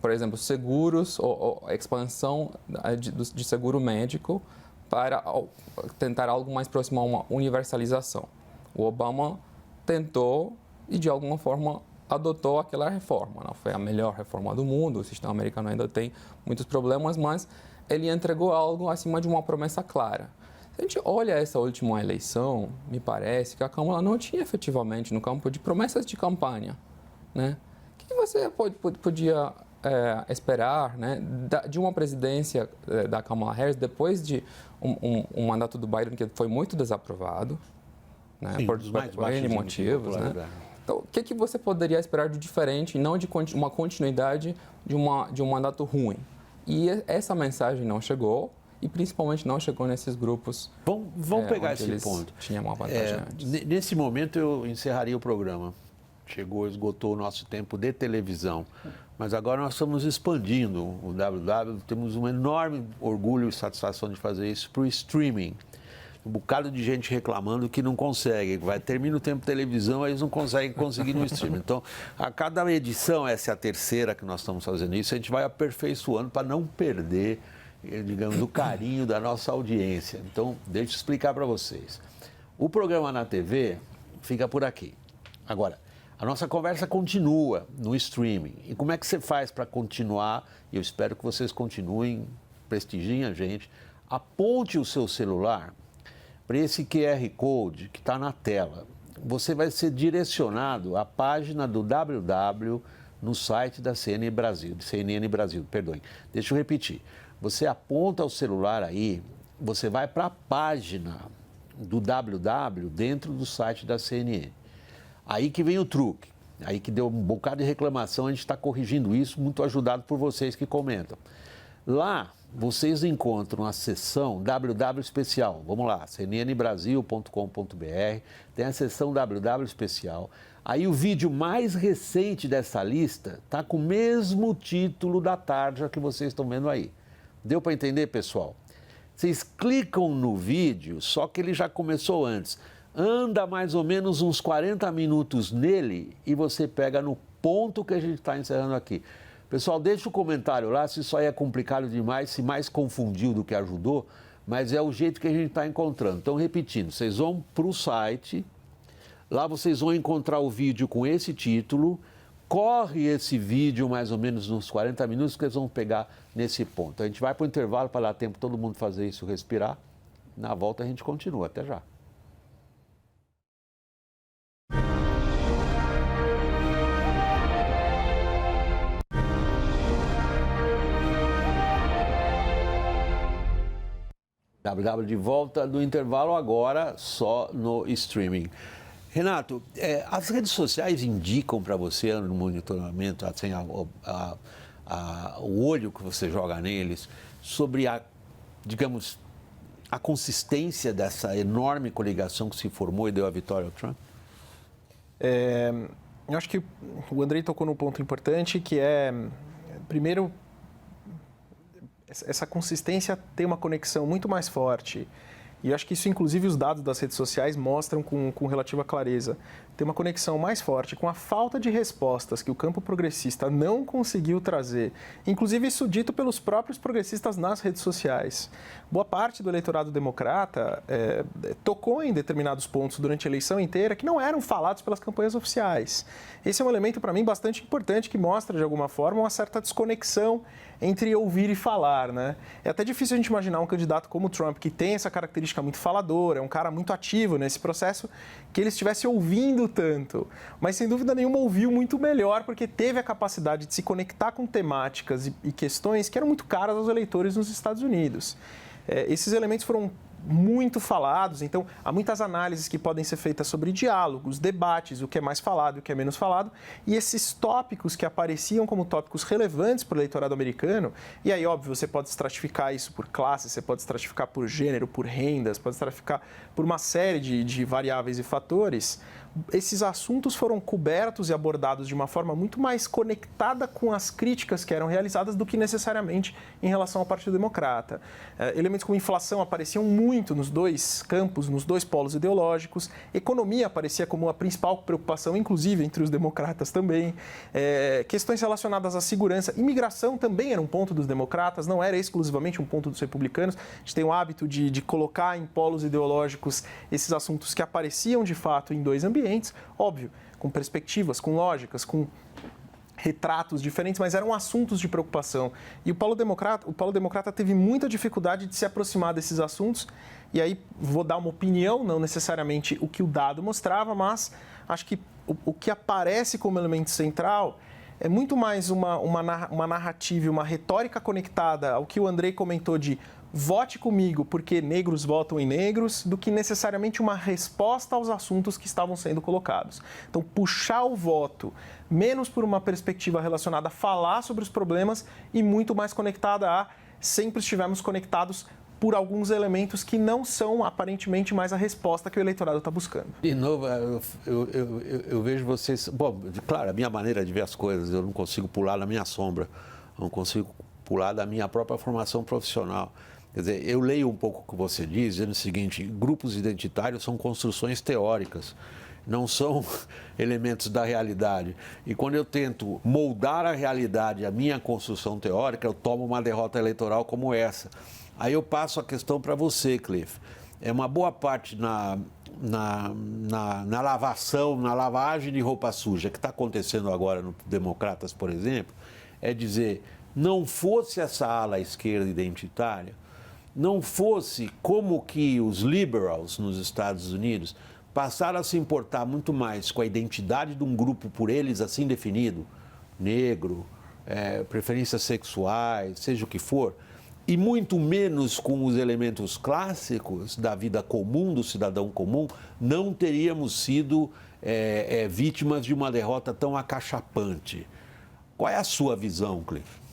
D: por exemplo, seguros ou expansão de seguro médico para tentar algo mais próximo a uma universalização. O Obama tentou e, de alguma forma, adotou aquela reforma. Não foi a melhor reforma do mundo, o sistema americano ainda tem muitos problemas, mas ele entregou algo acima de uma promessa clara. Se a gente olha essa última eleição, me parece que a Câmara não tinha efetivamente no campo de promessas de campanha, né? O que você podia esperar, né, de uma presidência da Kamala Harris depois de um mandato do Biden que foi muito desaprovado, né?
A: Sim,
D: por
A: dos mais
D: N
A: baixos
D: motivos, né? Então, o que você poderia esperar de diferente, não de uma continuidade de um mandato ruim? E essa mensagem não chegou, e principalmente não chegou nesses grupos.
A: Vamos pegar esse ponto.
D: Tinha uma vantagem antes.
A: Nesse momento eu encerraria o programa. Esgotou o nosso tempo de televisão. Mas agora nós estamos expandindo o WW, temos um enorme orgulho e satisfação de fazer isso para o streaming. Um bocado de gente reclamando que não consegue, termina o tempo de televisão, eles não conseguir no streaming. Então, a cada edição, essa é a terceira que nós estamos fazendo isso, a gente vai aperfeiçoando para não perder, digamos, o carinho da nossa audiência. Então, deixa eu explicar para vocês. O programa na TV fica por aqui. Agora, a nossa conversa continua no streaming. E como é que você faz para continuar? E eu espero que vocês continuem, prestigiem a gente. Aponte o seu celular para esse QR Code que está na tela. Você vai ser direcionado à página do WW no site da CNN Brasil, perdoem. Deixa eu repetir. Você aponta o celular aí, você vai para a página do WW dentro do site da CNN. Aí que vem o truque, aí que deu um bocado de reclamação, a gente está corrigindo isso, muito ajudado por vocês que comentam. Lá, vocês encontram a seção WW Especial, vamos lá, cnnbrasil.com.br, tem a seção WW Especial. Aí o vídeo mais recente dessa lista está com o mesmo título da tarja que vocês estão vendo aí. Deu para entender, pessoal? Vocês clicam no vídeo, só que ele já começou antes. Anda mais ou menos uns 40 minutos nele e você pega no ponto que a gente está encerrando aqui. Pessoal, deixa o comentário lá se isso aí é complicado demais, se mais confundiu do que ajudou, mas é o jeito que a gente está encontrando. Então, repetindo, vocês vão para o site, lá vocês vão encontrar o vídeo com esse título, corre esse vídeo mais ou menos uns 40 minutos que eles vão pegar nesse ponto. A gente vai para o intervalo para dar tempo todo mundo fazer isso, respirar. Na volta a gente continua. Até já. WW de volta do intervalo agora só no streaming. Renato, as redes sociais indicam para você no monitoramento, assim, o olho que você joga neles, sobre digamos, a consistência dessa enorme coligação que se formou e deu a vitória ao Trump?
C: Eu acho que o Andrei tocou num ponto importante, que é, primeiro, essa consistência tem uma conexão muito mais forte. E eu acho que isso, inclusive, os dados das redes sociais mostram com relativa clareza. Tem uma conexão mais forte com a falta de respostas que o campo progressista não conseguiu trazer. Inclusive, isso dito pelos próprios progressistas nas redes sociais. Boa parte do eleitorado democrata tocou em determinados pontos durante a eleição inteira que não eram falados pelas campanhas oficiais. Esse é um elemento, para mim, bastante importante, que mostra, de alguma forma, uma certa desconexão entre ouvir e falar, né? É até difícil a gente imaginar um candidato como o Trump, que tem essa característica muito faladora, é um cara muito ativo nesse processo, que ele estivesse ouvindo tanto. Mas, sem dúvida nenhuma, ouviu muito melhor, porque teve a capacidade de se conectar com temáticas e questões que eram muito caras aos eleitores nos Estados Unidos. Esses elementos foram muito falados, então há muitas análises que podem ser feitas sobre diálogos, debates, o que é mais falado e o que é menos falado, e esses tópicos que apareciam como tópicos relevantes para o eleitorado americano, e aí, óbvio, você pode estratificar isso por classe, você pode estratificar por gênero, por rendas, pode estratificar por uma série de variáveis e fatores. Esses assuntos foram cobertos e abordados de uma forma muito mais conectada com as críticas que eram realizadas do que necessariamente em relação ao Partido Democrata. Elementos como inflação apareciam muito nos dois campos, nos dois polos ideológicos. Economia aparecia como a principal preocupação, inclusive entre os democratas também. Questões relacionadas à segurança. Imigração também era um ponto dos democratas, não era exclusivamente um ponto dos republicanos. A gente tem o hábito de colocar em polos ideológicos esses assuntos que apareciam de fato em dois ambientes, óbvio, com perspectivas, com lógicas, com retratos diferentes, mas eram assuntos de preocupação. E o Polo Democrata teve muita dificuldade de se aproximar desses assuntos, e aí vou dar uma opinião, não necessariamente o que o dado mostrava, mas acho que o que aparece como elemento central é muito mais uma narrativa e uma retórica conectada ao que o Andrei comentou de vote comigo porque negros votam em negros, do que necessariamente uma resposta aos assuntos que estavam sendo colocados. Então, puxar o voto menos por uma perspectiva relacionada a falar sobre os problemas e muito mais conectada a sempre estivemos conectados por alguns elementos que não são aparentemente mais a resposta que o eleitorado está buscando.
A: De novo, eu vejo vocês... Bom, claro, a minha maneira de ver as coisas, eu não consigo pular na minha sombra, não consigo pular da minha própria formação profissional. Quer dizer, eu leio um pouco o que você diz, dizendo o seguinte: grupos identitários são construções teóricas, não são elementos da realidade. E quando eu tento moldar a realidade, a minha construção teórica, eu tomo uma derrota eleitoral como essa. Aí eu passo a questão para você, Cliff. É uma boa parte na lavação, na lavagem de roupa suja que está acontecendo agora no Democratas, por exemplo, é dizer, não fosse essa ala esquerda identitária, não fosse como que os liberals nos Estados Unidos passaram a se importar muito mais com a identidade de um grupo por eles assim definido, negro, preferências sexuais, seja o que for, e muito menos com os elementos clássicos da vida comum, do cidadão comum, não teríamos sido vítimas de uma derrota tão acachapante. Qual é a sua visão, Cliff?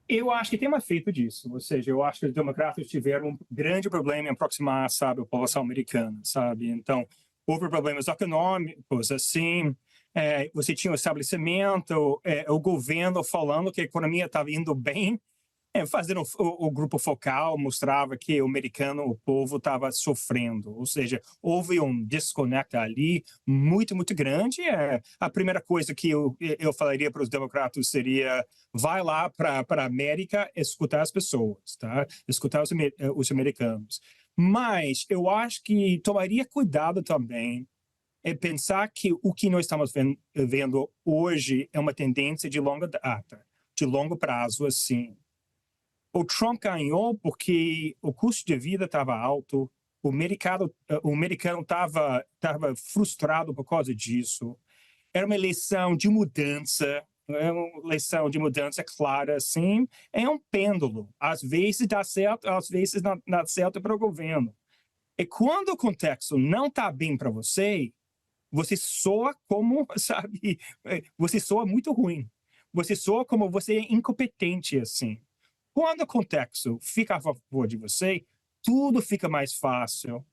B: Eu acho que tem um efeito disso, ou seja, eu acho que os democratas tiveram um grande problema em aproximar, sabe, a população americana, sabe? Então, houve problemas econômicos, assim, você tinha o estabelecimento, o governo falando que a economia estava indo bem, fazendo o grupo focal mostrava que o americano, o povo, estava sofrendo. Ou seja, houve um desconecto ali muito, muito grande. A primeira coisa que eu falaria para os democratas seria: vai lá para a América escutar as pessoas, tá? Escutar os americanos. Mas eu acho que tomaria cuidado também pensar que o que nós estamos vendo hoje é uma tendência de longa data, de longo prazo, assim. O Trump ganhou porque o custo de vida estava alto, o americano estava frustrado por causa disso. Era uma eleição de mudança, clara, assim. É um pêndulo. Às vezes dá certo, às vezes não dá certo para o governo. E quando o contexto não está bem para você, você soa como, sabe, você soa muito ruim. Você soa como você é incompetente, assim. Quando o contexto fica a favor de você, tudo fica mais fácil,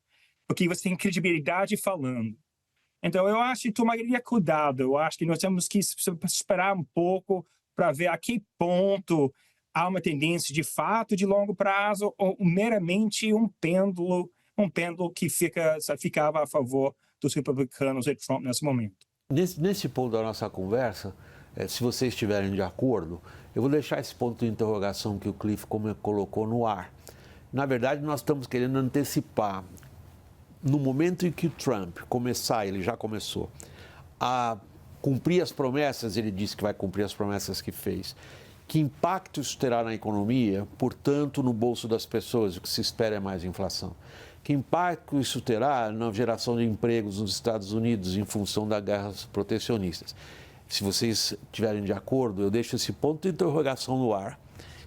B: porque você tem credibilidade falando. Então, eu acho que tomaria cuidado. Eu acho que nós temos que esperar um pouco para ver a que ponto há uma tendência de fato de longo prazo ou meramente um pêndulo que ficava a favor dos republicanos e Trump nesse momento.
A: Nesse ponto da nossa conversa, se vocês estiverem de acordo, eu vou deixar esse ponto de interrogação que o Cliff colocou no ar. Na verdade, nós estamos querendo antecipar, no momento em que o Trump começar, ele já começou, a cumprir as promessas, ele disse que vai cumprir as promessas que fez, que impacto isso terá na economia, portanto, no bolso das pessoas, o que se espera é mais inflação. Que impacto isso terá na geração de empregos nos Estados Unidos em função das guerras protecionistas. Se vocês estiverem de acordo, eu deixo esse ponto de interrogação no ar.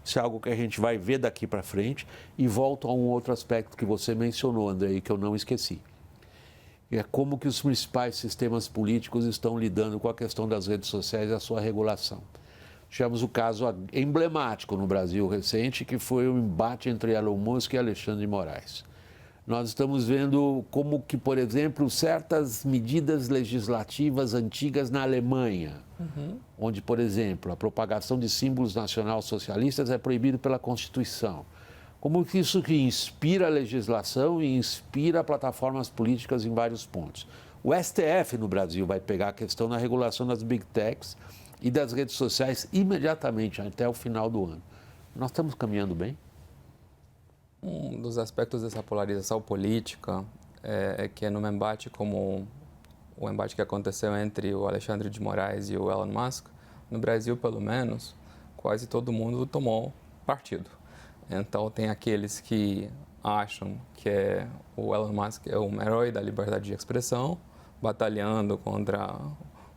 A: Isso é algo que a gente vai ver daqui para frente e volto a um outro aspecto que você mencionou, Andrei, que eu não esqueci. É como que os principais sistemas políticos estão lidando com a questão das redes sociais e a sua regulação. Tivemos o caso emblemático no Brasil recente, que foi o embate entre Elon Musk e Alexandre de Moraes. Nós estamos vendo como que, por exemplo, certas medidas legislativas antigas na Alemanha, onde, por exemplo, a propagação de símbolos nacional-socialistas é proibido pela Constituição. Como que isso que inspira a legislação e inspira plataformas políticas em vários pontos. O STF no Brasil vai pegar a questão da regulação das big techs e das redes sociais imediatamente, até o final do ano. Nós estamos caminhando bem?
D: Um dos aspectos dessa polarização política é que no embate como o embate que aconteceu entre o Alexandre de Moraes e o Elon Musk, no Brasil, pelo menos, quase todo mundo tomou partido. Então, tem aqueles que acham que o Elon Musk é um herói da liberdade de expressão, batalhando contra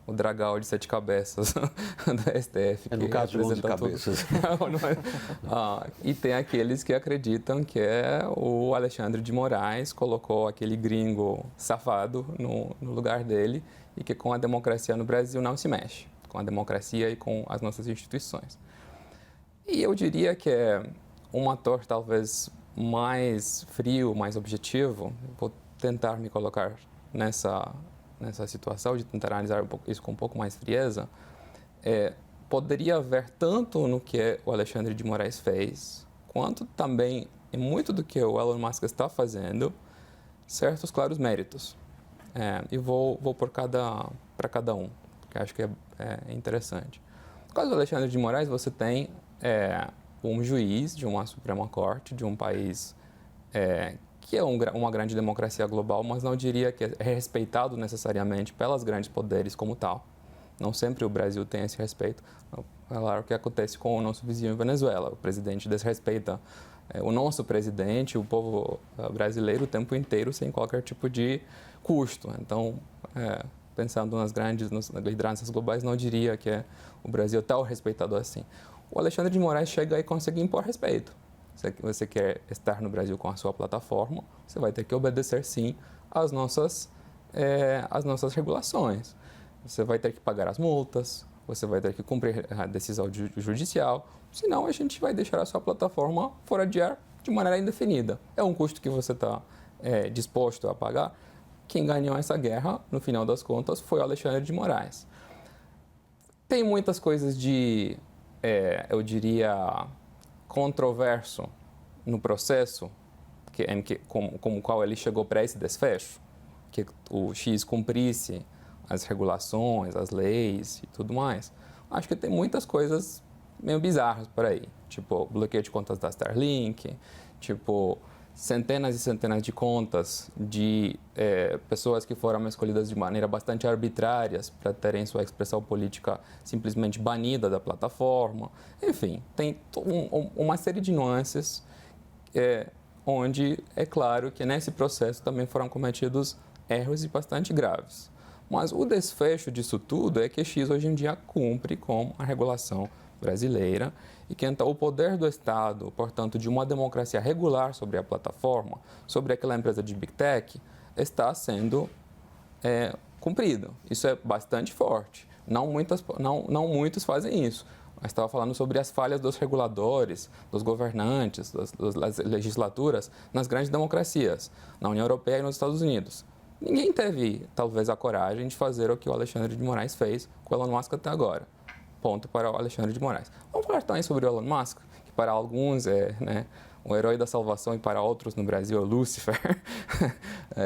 D: o dragão de 7 cabeças do STF.
A: No caso de 11 cabeças.
D: E tem aqueles que acreditam que o Alexandre de Moraes colocou aquele gringo safado no lugar dele e que com a democracia no Brasil não se mexe, com a democracia e com as nossas instituições. E eu diria que é um ator talvez mais frio, mais objetivo, vou tentar me colocar nessa situação de tentar analisar isso com um pouco mais frieza, poderia haver tanto no que o Alexandre de Moraes fez, quanto também em muito do que o Elon Musk está fazendo, certos claros méritos. E vou para cada um, que acho que é interessante. No caso do Alexandre de Moraes, você tem um juiz de uma Suprema Corte, de um país que é uma grande democracia global, mas não diria que é respeitado necessariamente pelos grandes poderes como tal. Não sempre o Brasil tem esse respeito. É claro que acontece com o nosso vizinho Venezuela. O presidente desrespeita o nosso presidente, o povo brasileiro o tempo inteiro, sem qualquer tipo de custo. Então, pensando nas lideranças globais, não diria que o Brasil é tão respeitado assim. O Alexandre de Moraes chega e consegue impor respeito. Se você quer estar no Brasil com a sua plataforma, você vai ter que obedecer, sim, às nossas regulações. Você vai ter que pagar as multas, você vai ter que cumprir a decisão judicial, senão a gente vai deixar a sua plataforma fora de ar de maneira indefinida. É um custo que você está disposto a pagar. Quem ganhou essa guerra, no final das contas, foi o Alexandre de Moraes. Tem muitas coisas eu diria, controverso no processo como qual ele chegou para esse desfecho, que o X cumprisse as regulações, as leis e tudo mais. Acho que tem muitas coisas meio bizarras por aí, tipo bloqueio de contas da Starlink, tipo centenas e centenas de contas de pessoas que foram escolhidas de maneira bastante arbitrárias para terem sua expressão política simplesmente banida da plataforma. Enfim, tem uma série de nuances onde é claro que nesse processo também foram cometidos erros e bastante graves. Mas o desfecho disso tudo é que X hoje em dia cumpre com a regulação brasileira e que então o poder do Estado, portanto, de uma democracia regular sobre a plataforma, sobre aquela empresa de Big Tech, está sendo cumprido. Isso é bastante forte. Não muitos fazem isso. Eu estava falando sobre as falhas dos reguladores, dos governantes, das legislaturas nas grandes democracias, na União Europeia e nos Estados Unidos. Ninguém teve, talvez, a coragem de fazer o que o Alexandre de Moraes fez com o Elon Musk até agora. Ponto para o Alexandre de Moraes. Vamos falar também sobre o Elon Musk, que para alguns é um herói da salvação e para outros no Brasil é o Lúcifer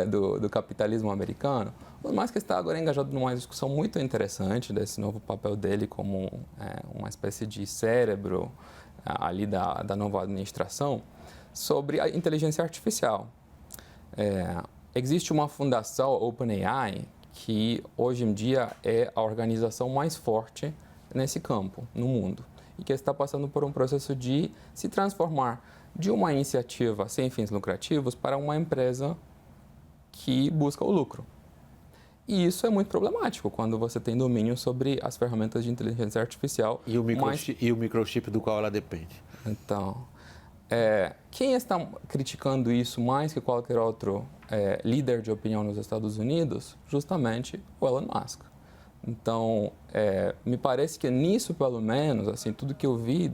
D: do capitalismo americano. O Elon Musk está agora engajado numa discussão muito interessante desse novo papel dele como uma espécie de cérebro ali da nova administração sobre a inteligência artificial. Existe uma fundação, OpenAI, que hoje em dia é a organização mais forte nesse campo, no mundo, e que está passando por um processo de se transformar de uma iniciativa sem fins lucrativos para uma empresa que busca o lucro. E isso é muito problemático quando você tem domínio sobre as ferramentas de inteligência artificial.
A: E o microchip do qual ela depende.
D: Então, quem está criticando isso mais que qualquer outro líder de opinião nos Estados Unidos? Justamente o Elon Musk. Então, me parece que nisso, pelo menos, assim, tudo que eu vi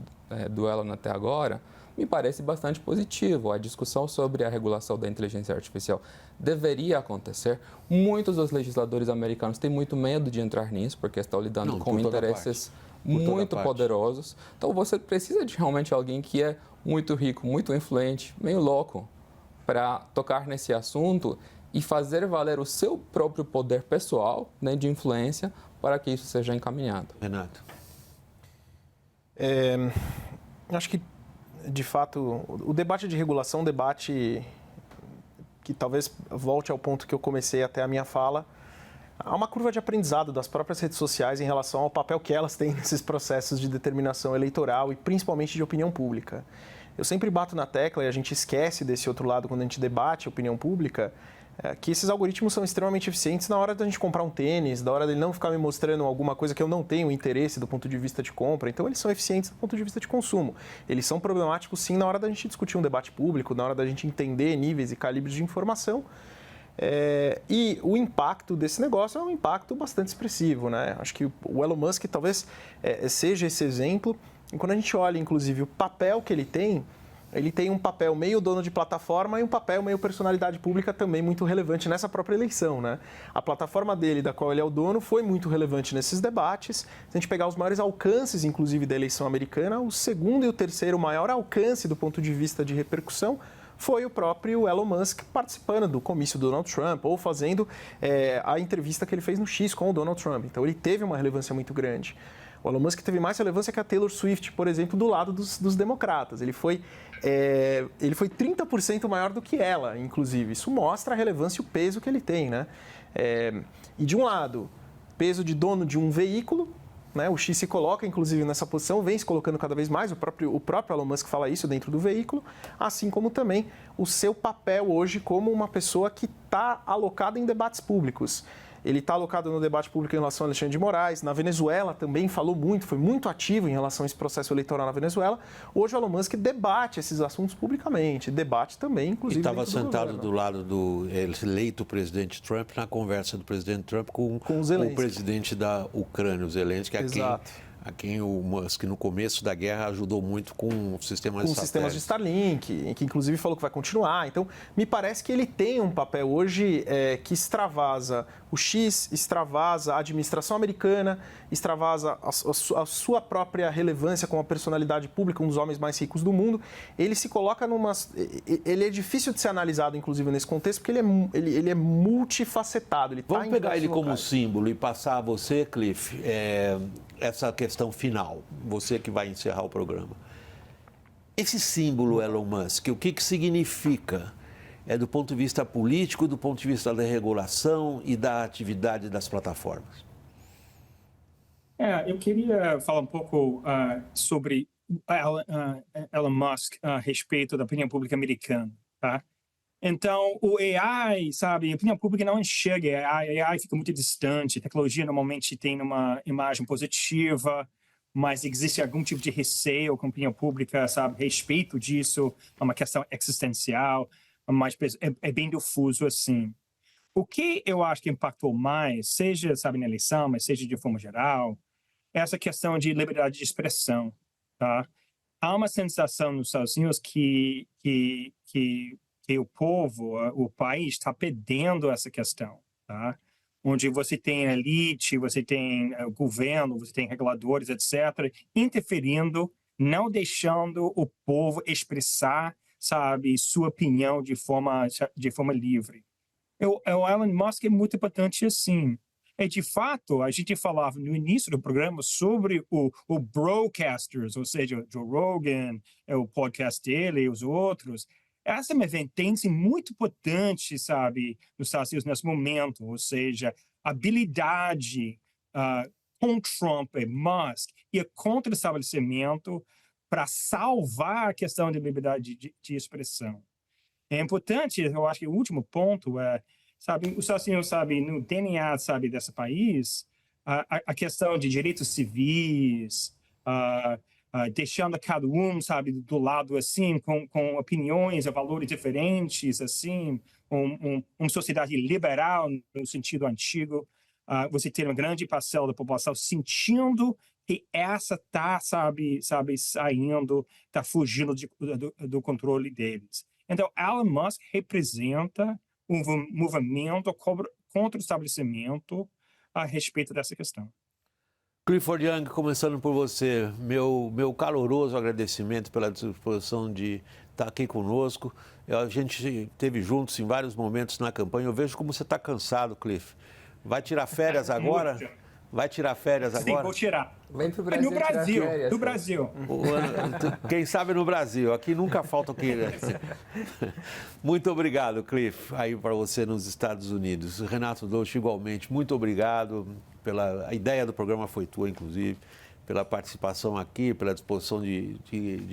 D: do Elon até agora, me parece bastante positivo. A discussão sobre a regulação da inteligência artificial deveria acontecer. Muitos dos legisladores americanos têm muito medo de entrar nisso, porque estão lidando com interesses muito poderosos. Então, você precisa de realmente alguém que é muito rico, muito influente, meio louco, para tocar nesse assunto e fazer valer o seu próprio poder pessoal, né, de influência, para que isso seja encaminhado.
A: Renato.
C: Acho que, de fato, o debate de regulação é um debate que talvez volte ao ponto que eu comecei até a minha fala. Há uma curva de aprendizado das próprias redes sociais em relação ao papel que elas têm nesses processos de determinação eleitoral e principalmente de opinião pública. Eu sempre bato na tecla, e a gente esquece desse outro lado quando a gente debate a opinião pública, que esses algoritmos são extremamente eficientes na hora da gente comprar um tênis, da hora dele não ficar me mostrando alguma coisa que eu não tenho interesse do ponto de vista de compra. Então, eles são eficientes do ponto de vista de consumo. Eles são problemáticos, sim, na hora da gente discutir um debate público, na hora da gente entender níveis e calibres de informação. E o impacto desse negócio é um impacto bastante expressivo, né? Acho que o Elon Musk talvez seja esse exemplo. E quando a gente olha, inclusive, o papel que ele tem um papel meio dono de plataforma e um papel meio personalidade pública também muito relevante nessa própria eleição, né? A plataforma dele, da qual ele é o dono, foi muito relevante nesses debates. Se a gente pegar os maiores alcances, inclusive, da eleição americana, o segundo e o terceiro maior alcance do ponto de vista de repercussão foi o próprio Elon Musk participando do comício do Donald Trump ou fazendo a entrevista que ele fez no X com o Donald Trump. Então, ele teve uma relevância muito grande. O Elon Musk teve mais relevância que a Taylor Swift, por exemplo, do lado dos democratas. Ele foi 30% maior do que ela, inclusive. Isso mostra a relevância e o peso que ele tem, né? E de um lado, peso de dono de um veículo, né? O X se coloca, inclusive, nessa posição, vem se colocando cada vez mais. O próprio Elon Musk fala isso dentro do veículo, assim como também o seu papel hoje como uma pessoa que está alocada em debates públicos. Ele está alocado no debate público em relação a Alexandre de Moraes. Na Venezuela também falou muito, foi muito ativo em relação a esse processo eleitoral na Venezuela. Hoje o Elon Musk debate esses assuntos publicamente, debate também, inclusive,
A: e estava sentado do lado do eleito presidente Trump na conversa do presidente Trump com o presidente da Ucrânia, o Zelensky, a quem o Musk, no começo da guerra, ajudou muito com sistemas
C: de Starlink, que inclusive falou que vai continuar. Então, me parece que ele tem um papel hoje que extravasa o X, extravasa a administração americana, extravasa a sua própria relevância como a personalidade pública, um dos homens mais ricos do mundo. Ele se coloca ele é difícil de ser analisado, inclusive, nesse contexto, porque ele é multifacetado.
A: Vamos pegar ele como símbolo e passar a você, Cliff, essa questão final, você que vai encerrar o programa. Esse símbolo Elon Musk, o que significa? Do ponto de vista político, do ponto de vista da regulação e da atividade das plataformas?
B: Eu queria falar um pouco sobre Elon Musk a respeito da opinião pública americana, tá? Então, o AI, sabe, a opinião pública não enxerga, a AI fica muito distante, a tecnologia normalmente tem uma imagem positiva, mas existe algum tipo de receio com a opinião pública, sabe, a respeito disso, é uma questão existencial, mas é bem difuso assim. O que eu acho que impactou mais, seja, sabe, na eleição, mas seja de forma geral, é essa questão de liberdade de expressão, tá? Há uma sensação nos Estados Unidos que o povo, o país, está perdendo essa questão, tá? Onde você tem elite, você tem governo, você tem reguladores, etc., interferindo, não deixando o povo expressar, sabe, sua opinião de forma livre. O Elon Musk é muito importante assim. De fato, a gente falava no início do programa sobre o broadcasters, ou seja, o Joe Rogan, o podcast dele e os outros. Essa é uma vertente muito importante, sabe, nos Estados Unidos nesse momento, ou seja, habilidade com Trump e Musk e contra o estabelecimento para salvar a questão de liberdade de expressão. É importante, eu acho que o último ponto sabe, os Estados Unidos, sabe, no DNA, sabe, desse país, a questão de direitos civis, deixando cada um, sabe, do lado, assim, com opiniões e valores diferentes, assim, uma sociedade liberal no sentido antigo. Você tem uma grande parcela da população sentindo que essa está, sabe, saindo, está fugindo do controle deles. Então, Elon Musk representa um movimento contra o estabelecimento a respeito dessa questão.
A: Clifford Young, começando por você, meu caloroso agradecimento pela disposição de estar aqui conosco. A gente esteve juntos em vários momentos na campanha. Eu vejo como você está cansado, Cliff. Vai tirar férias agora? Vai tirar férias agora?
B: Sim, vou tirar.
D: Vem para o Brasil.
B: No Brasil.
A: Quem sabe no Brasil. Aqui nunca falta o que. Muito obrigado, Cliff, aí para você nos Estados Unidos. Renato Dolce, igualmente, muito obrigado. A ideia do programa foi tua, inclusive. pela participação aqui, pela disposição de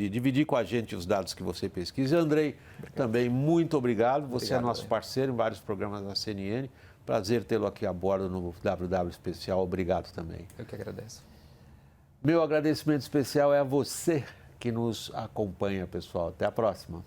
A: dividir com a gente os dados que você pesquisa. Andrei, também muito obrigado. Você é nosso parceiro em vários programas da CNN. Prazer tê-lo aqui a bordo no WW Especial. Obrigado também.
D: Eu que agradeço.
A: Meu agradecimento especial é a você que nos acompanha, pessoal. Até a próxima.